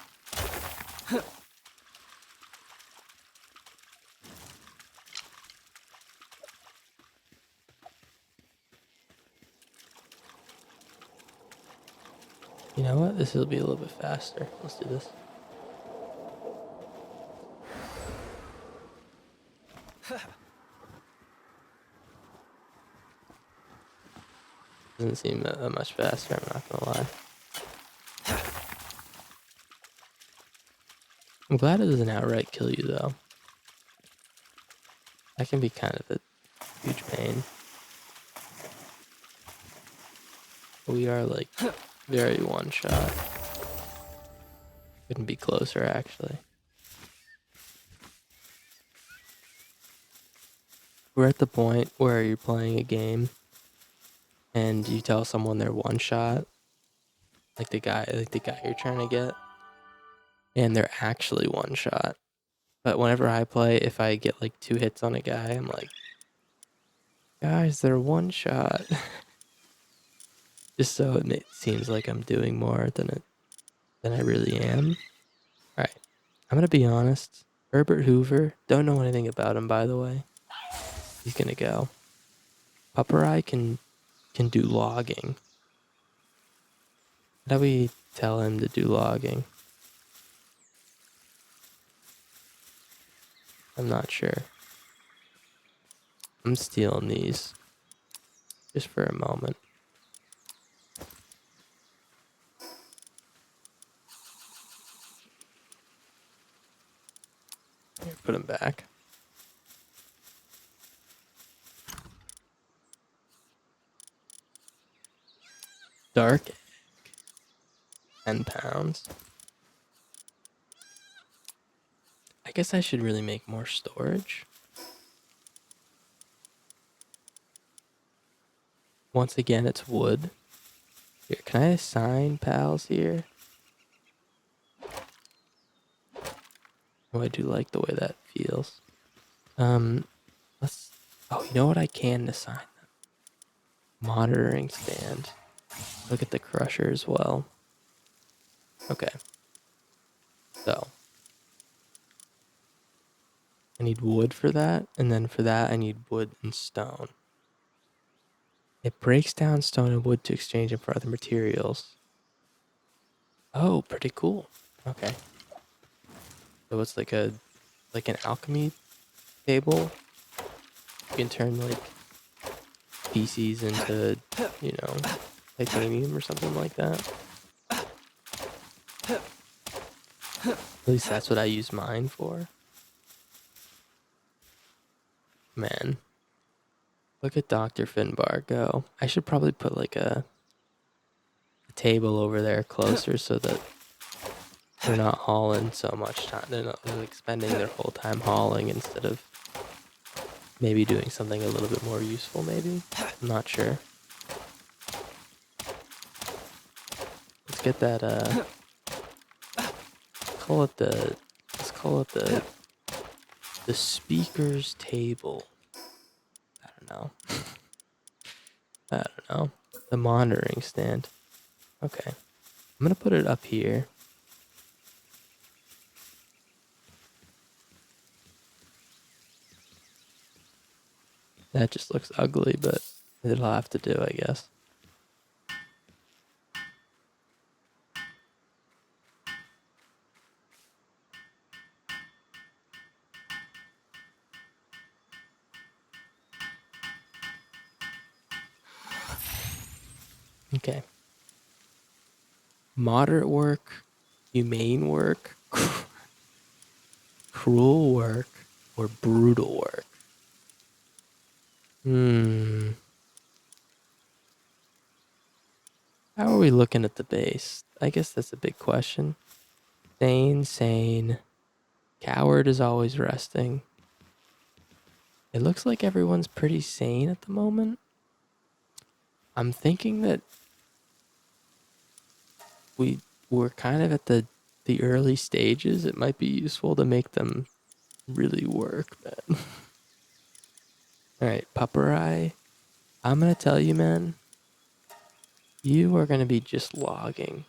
You know what? This will be a little bit faster. Let's do this. Doesn't seem that much faster, I'm not gonna lie. I'm glad it doesn't outright kill you though. That can be kind of a huge pain. We are like very one shot. Couldn't be closer actually. We're at the point where you're playing a game and you tell someone they're one shot, like the guy you're trying to get, and they're actually one shot. But whenever I play, if I get like 2 hits on a guy, I'm like, guys, they're one shot. Just so it seems like I'm doing more than I really am. All right, I'm gonna be honest. Herbert Hoover, don't know anything about him, by the way. He's gonna go. Pupperai can do logging. How do we tell him to do logging? I'm not sure. I'm stealing these just for a moment. Here, put them back. Dark egg, 10 pounds. I guess I should really make more storage. Once again, it's wood. Here, can I assign pals here? Oh, I do like the way that feels. Let's. Oh, you know what I can assign them? Monitoring stand. Look at the crusher as well. Okay. So I need wood for that, and then for that I need wood and stone. It breaks down stone and wood to exchange them for other materials. Oh, pretty cool. Okay. So it's like an alchemy table. You can turn like PCs into, you know, titanium or something like that. At least that's what I use mine for. Man. Look at Dr. Finbar go. I should probably put like a table over there closer so that they're not hauling so much time. They're not like spending their whole time hauling instead of maybe doing something a little bit more useful, maybe? I'm not sure. Let's get that, let's call it the speaker's table. I don't know. I don't know. The monitoring stand. Okay. I'm gonna put it up here. That just looks ugly, but it'll have to do, I guess. Okay. Moderate work, humane work, cruel work, or brutal work. How are we looking at the base? I guess that's a big question. Sane. Coward is always resting. It looks like everyone's pretty sane at the moment. I'm thinking that we're kind of at the the early stages, it might be useful to make them really work, man. All right, Pupperai, I'm gonna tell you, man, you are gonna be just logging.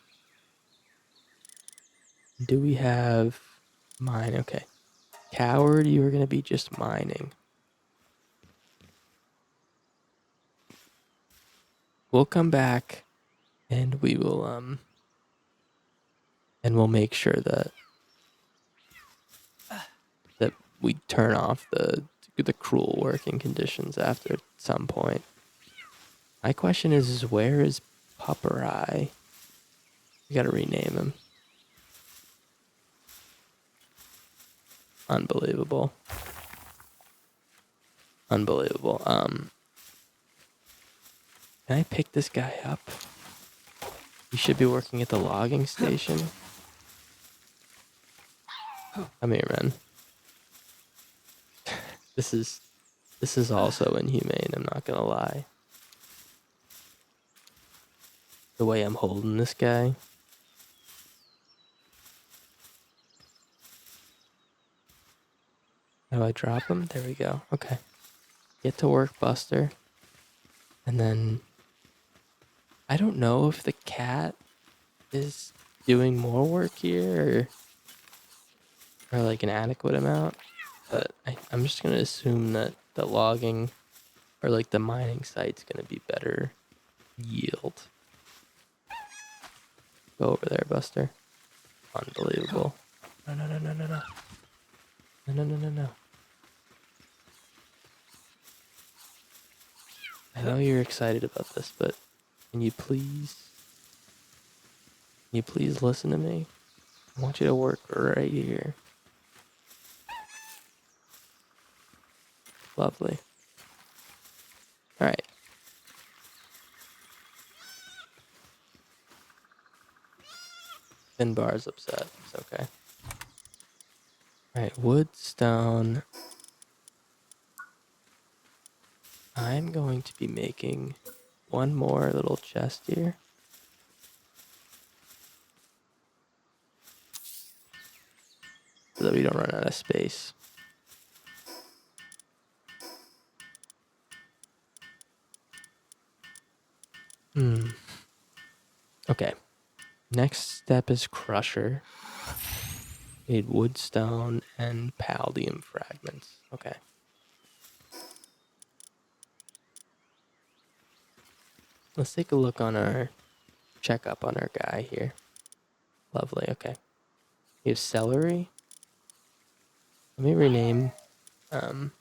Do we have mine? Okay. Coward, you are gonna be just mining. We'll come back and we will and we'll make sure that we turn off the cruel working conditions after some point. My question is where is Pupperai? We gotta rename him. Unbelievable. Unbelievable. Can I pick this guy up? He should be working at the logging station. Come here, man. This is also inhumane, I'm not gonna lie. The way I'm holding this guy. How do I drop him? There we go. Okay. Get to work, Buster. And then I don't know if the cat is doing more work here or like an adequate amount, but I'm just gonna assume that the logging or like the mining site's gonna be better yield. Go over there, Buster. Unbelievable. No, no, no, no, no, no. No, no, no, no, no. I know you're excited about this, but can you please listen to me? I want you to work right here. Lovely. All right. Finbar's upset. It's okay. All right. Wood, stone. I'm going to be making one more little chest here. So that we don't run out of space. Okay. Next step is crusher. Need wood, stone, and paldium fragments. Okay. Let's take a look on our check up on our guy here. Lovely. Okay. We have celery. Let me rename. Um.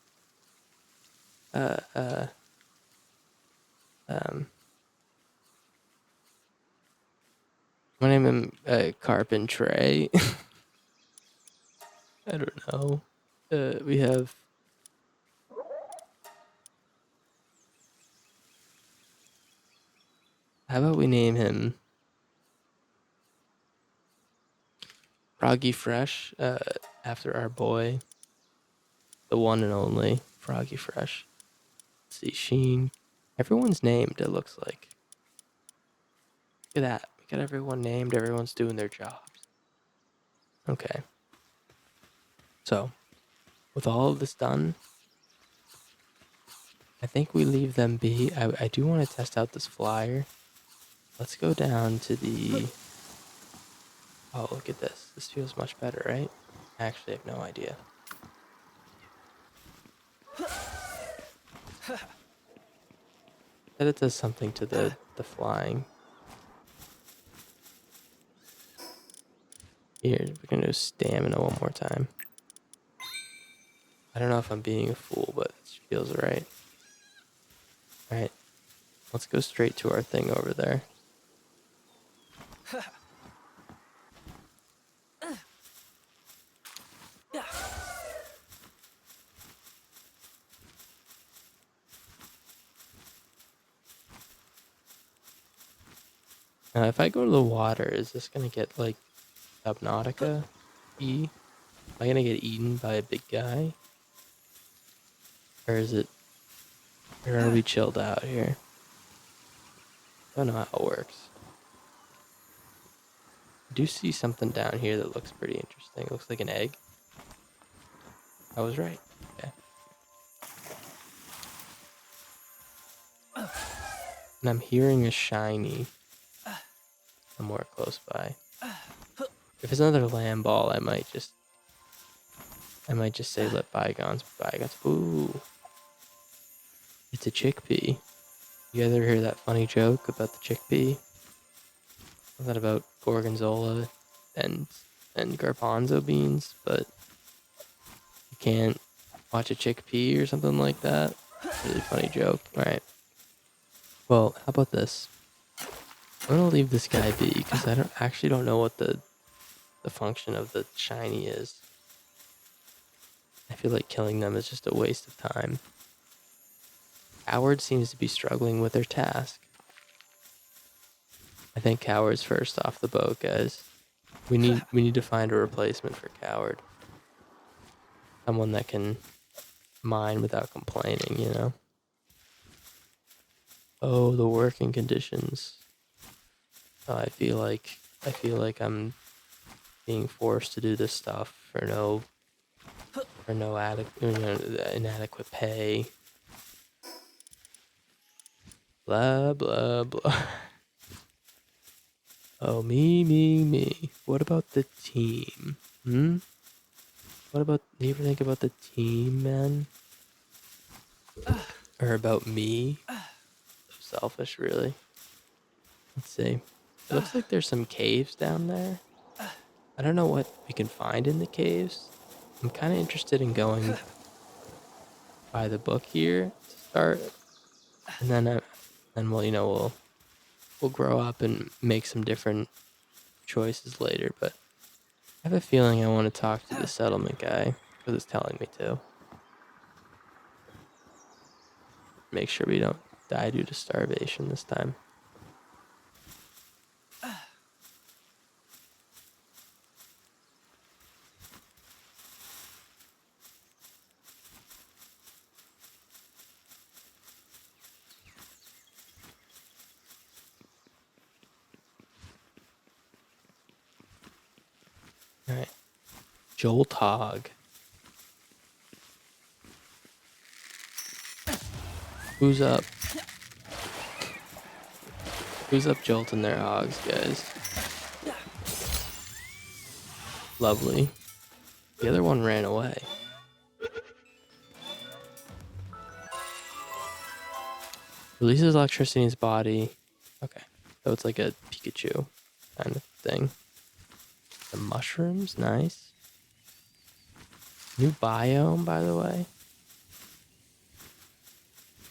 Uh. Uh. Um. I'm gonna name him Carpentray. I don't know. We have. How about we name him Froggy Fresh? After our boy, the one and only Froggy Fresh. Let's see, Sheen. Everyone's named. It looks like. Look at that. We got everyone named. Everyone's doing their jobs. Okay. So, with all of this done, I think we leave them be. I do want to test out this flyer. Let's go down to the... Oh, look at this. This feels much better, right? I actually have no idea. That it does something to the flying. Here, we're gonna do stamina one more time. I don't know if I'm being a fool, but it feels right. Alright. Let's go straight to our thing over there. Now, if I go to the water, is this gonna get, like, Subnautica? Am I gonna get eaten by a big guy? Or is it... Or are we chilled out here? I don't know how it works. I do see something down here that looks pretty interesting. It looks like an egg. I was right. Okay. And I'm hearing a shiny somewhere close by. If it's another land ball, I might just say let bygones be bygones. Ooh. It's a chickpea. You ever hear that funny joke about the chickpea? Was that about gorgonzola and garbanzo beans, but you can't watch a chickpea or something like that? Really funny joke. Alright. Well, how about this? I'm gonna leave this guy be because I don't know what the function of the shiny is. I feel like killing them is just a waste of time. Coward seems to be struggling with their task. I think Coward's first off the boat, guys. We need to find a replacement for Coward. Someone that can mine without complaining, you know? Oh, the working conditions. Oh, I feel like I'm being forced to do this stuff for no inadequate pay. Blah blah blah. Oh, me. What about the team? What about, do you ever think about the team, man? Or about me? So selfish, really. Let's see. It looks like there's some caves down there. I don't know what we can find in the caves. I'm kind of interested in going by the book here to start, and then we'll grow up and make some different choices later. But I have a feeling I want to talk to the settlement guy because it's telling me to. Make sure we don't die due to starvation this time. All right, Jolt Hog. Who's up? Who's up jolting their hogs, guys? Lovely. The other one ran away. Releases electricity in his body. Okay. So it's like a Pikachu kind of thing. The mushrooms, nice. New biome, by the way.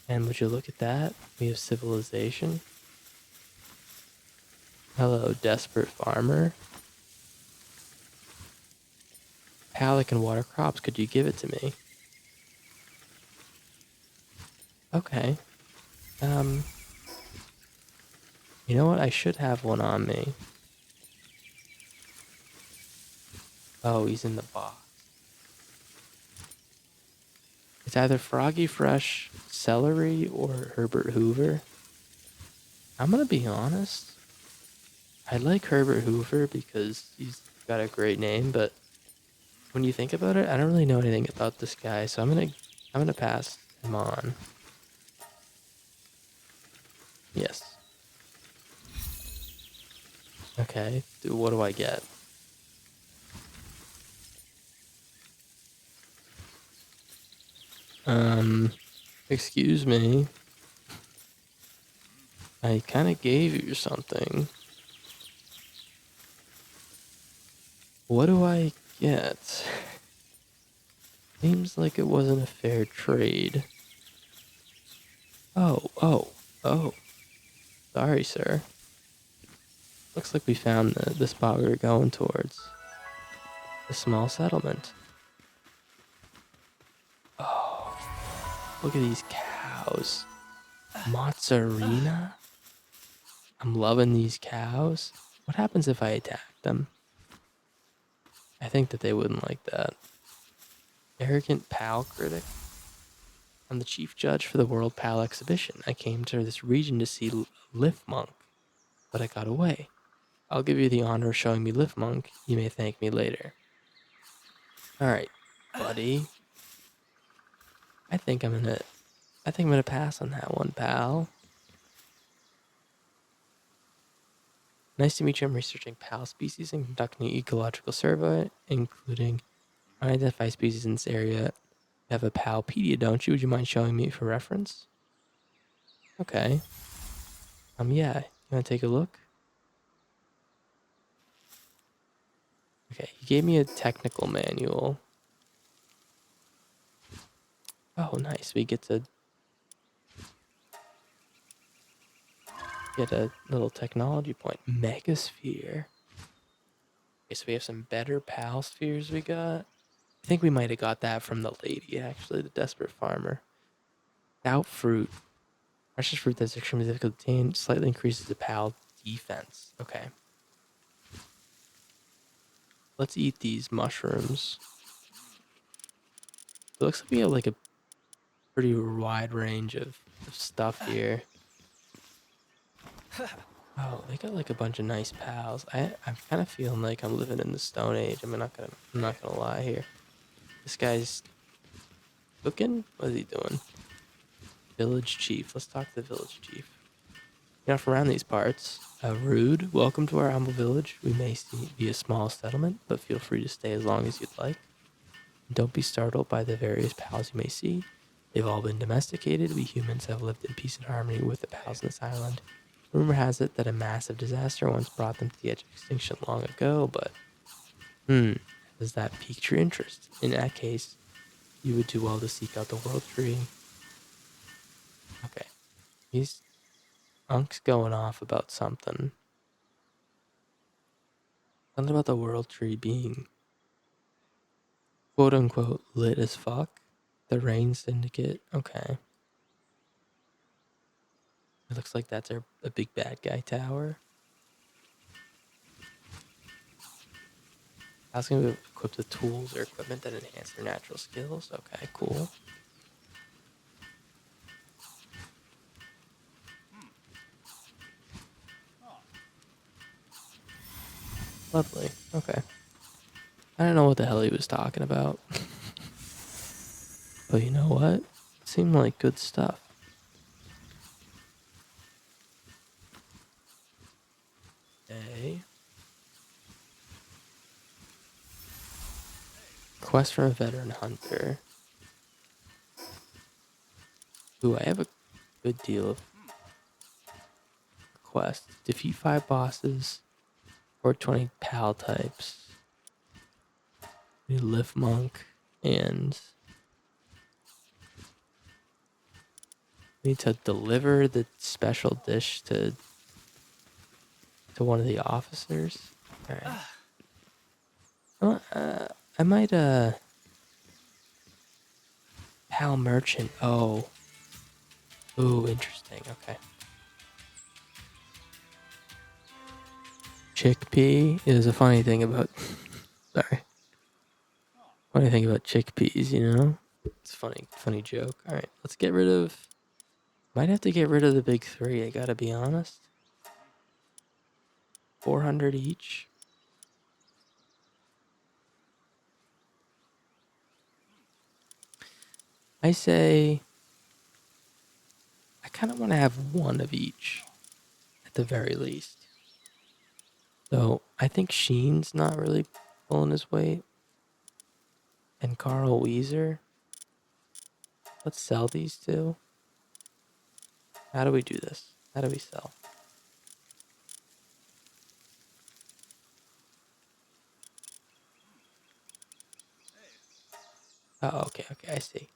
And would you look at that? We have civilization. Hello, desperate farmer. Pallic and water crops, could you give it to me? Okay. You know what? I should have one on me. Oh, he's in the box. It's either Froggy Fresh, Celery, or Herbert Hoover. I'm gonna be honest. I like Herbert Hoover because he's got a great name, but when you think about it, I don't really know anything about this guy, so I'm gonna pass him on. Yes. Okay. What do I get? Excuse me. I kind of gave you something. What do I get? Seems like it wasn't a fair trade. Oh. Sorry, sir. Looks like we found the spot we were going towards. The small settlement. Oh, look at these cows. Mozzarella? I'm loving these cows. What happens if I attack them? I think that they wouldn't like that. Arrogant pal critic. I'm the chief judge for the World Pal exhibition. I came to this region to see Lift Monk, but I got away. I'll give you the honor of showing me Lift Monk. You may thank me later. Alright, buddy. I think I'm gonna pass on that one, pal. Nice to meet you. I'm researching pal species and conducting an ecological survey, including unidentified species in this area. You have a palpedia, don't you? Would you mind showing me for reference? Okay. Yeah. You wanna take a look? Okay, he gave me a technical manual. Oh, nice. We get to get a little technology point. Megasphere. Okay, so we have some better pal spheres we got. I think we might have got that from the lady, actually, the desperate farmer. Stout fruit. Precious fruit that's extremely difficult to obtain. Slightly increases the pal defense. Okay. Let's eat these mushrooms. It looks like we have like a pretty wide range of stuff here. Oh, they got like a bunch of nice pals. I'm kind of feeling like I'm living in the Stone Age. I'm not gonna lie here. This guy's cooking. What is he doing? Village chief. Let's talk to the village chief. You're not from around these parts. Rude. Welcome to our humble village. We may be a small settlement, but feel free to stay as long as you'd like. Don't be startled by the various pals you may see. They've all been domesticated. We humans have lived in peace and harmony with the pals on this island. Rumor has it that a massive disaster once brought them to the edge of extinction long ago, but does that pique your interest? In that case, you would do well to seek out the world tree. Okay. He's Unk's going off about something. Something about the world tree being quote unquote lit as fuck. The Rain Syndicate. Okay. It looks like that's a big bad guy tower. I was going to be equipped with tools or equipment that enhance their natural skills. Okay, cool. Lovely. Okay. I don't know what the hell he was talking about. But you know what? Seemed like good stuff. Okay. Quest for a veteran hunter. Ooh, I have a good deal of quests. Defeat 5 bosses. Or 20 pal types. We lift monk. And we need to deliver the special dish to one of the officers. Alright. Well, I might, pal merchant. Oh. Ooh, interesting. Okay. Chickpea is a funny thing about... Sorry. Funny thing about chickpeas, you know? It's a funny joke. Alright, let's get rid of... Might have to get rid of the big three, I gotta be honest. 400 each. I say... I kind of want to have one of each. At the very least. So, I think Sheen's not really pulling his weight. And Carl Weezer. Let's sell these two. How do we do this? How do we sell? Oh, okay, I see.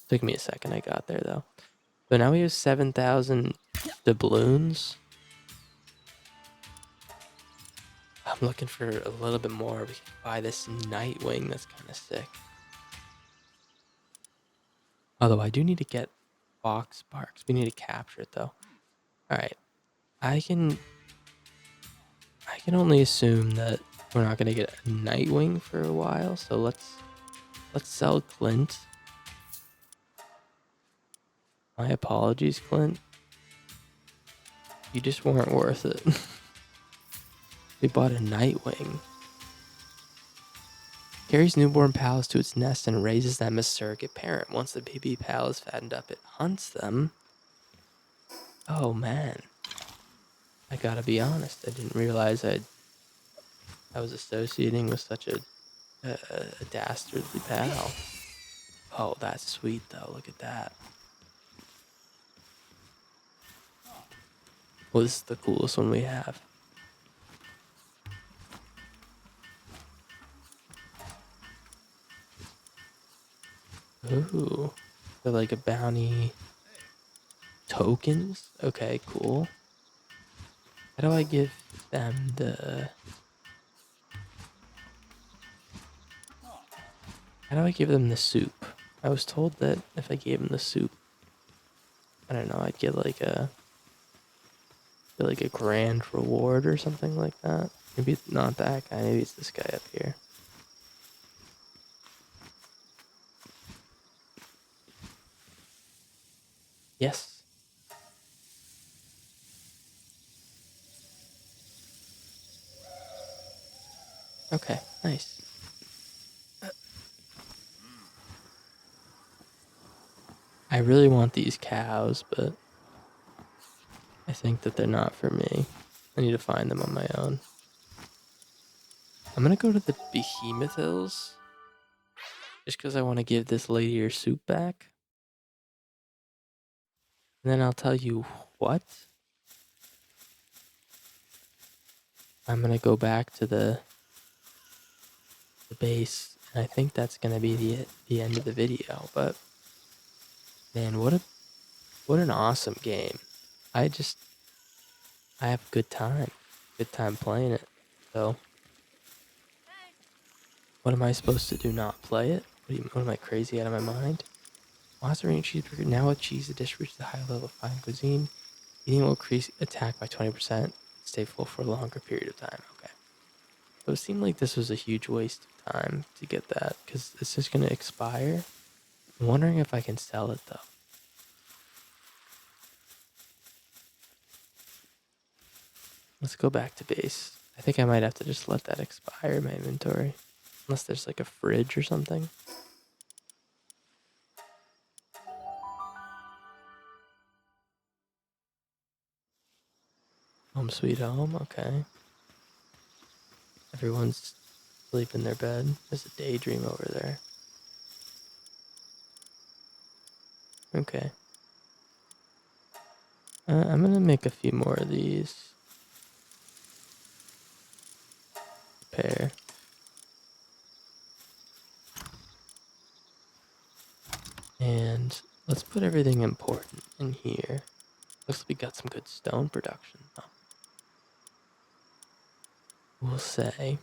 Took me a second, I got there though. So now we have 7,000 doubloons. I'm looking for a little bit more. We can buy this Nightwing, that's kind of sick. Although I do need to get Fox Sparks. We need to capture it though. Alright. I can only assume that we're not gonna get a Nightwing for a while, so let's sell Clint. My apologies, Clint. You just weren't worth it. We bought a Nightwing. Carries newborn pals to its nest and raises them as surrogate parent. Once the baby pal is fattened up, it hunts them. Oh man. I gotta be honest, I didn't realize I was associating with such a dastardly pal. Oh, that's sweet though, look at that. Well, this is the coolest one we have. Ooh, they're like a bounty tokens? Okay, cool. How do I give them the... How do I give them the soup? I was told that if I gave them the soup, I don't know, I'd get like a grand reward or something like that. Maybe it's not that guy, maybe it's this guy up here. Yes. Okay, nice. I really want these cows, but I think that they're not for me. I need to find them on my own. I'm gonna go to the Behemoth Hills just because I want to give this lady her soup back. And then I'll tell you what. I'm gonna go back to the base, and I think that's gonna be the end of the video. But man, what an awesome game! I have a good time playing it. So, what am I supposed to do? Not play it? What am I crazy out of my mind? Mozzarella cheeseburger now with cheese. The dish reaches the high level of fine cuisine. Eating will increase attack by 20%. Stay full for a longer period of time. Okay. So it seemed like this was a huge waste of time to get that because it's just gonna expire. I'm wondering if I can sell it though. Let's go back to base. I think I might have to just let that expire in my inventory. Unless there's like a fridge or something. Home sweet home, okay. Everyone's asleep in their bed. There's a daydream over there. Okay. I'm gonna make a few more of these. Repair. And let's put everything important in here. Looks like we got some good stone production. Oh. We'll say.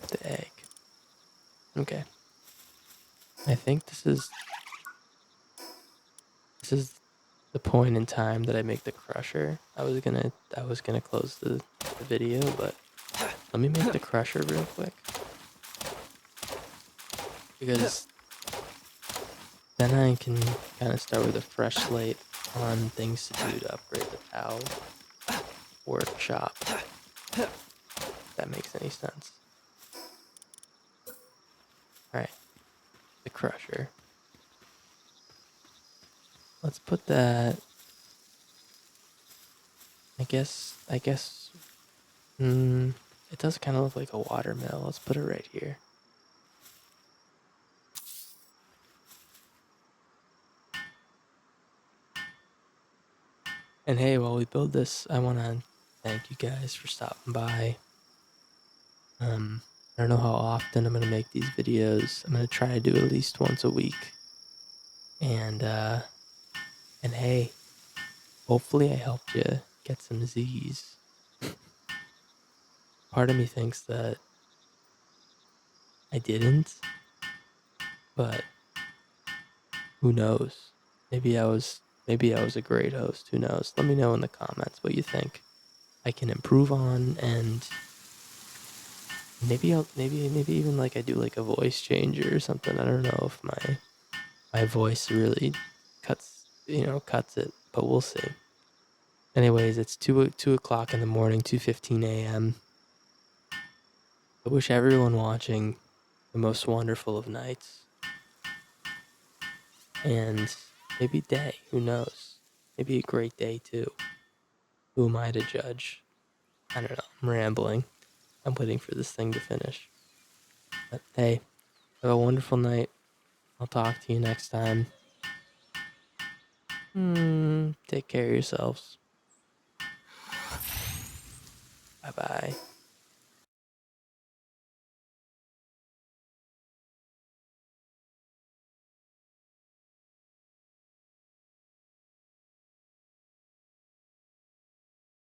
The egg. Okay. I think this is the point in time that I make the crusher. I was gonna close the video, but let me make the crusher real quick. Because then I can kind of start with a fresh slate on things to do to upgrade the POW workshop. If that makes any sense. Alright. The crusher. Let's put that. I guess it does kind of look like a water mill. Let's put it right here. And hey, while we build this, I want to thank you guys for stopping by. I don't know how often I'm going to make these videos. I'm going to try to do at least once a week. And hey, hopefully I helped you get some Z's. Part of me thinks that I didn't, but who knows? Maybe I was a great host. Who knows? Let me know in the comments what you think I can improve on, and maybe even I do like a voice changer or something. I don't know if my voice really cuts it, but we'll see. Anyways, it's 2 o'clock in the morning, 2:15 a.m. I wish everyone watching the most wonderful of nights. And maybe day, who knows? Maybe a great day too. Who am I to judge? I don't know. I'm rambling. I'm waiting for this thing to finish. But hey, have a wonderful night. I'll talk to you next time. Take care of yourselves. Bye bye.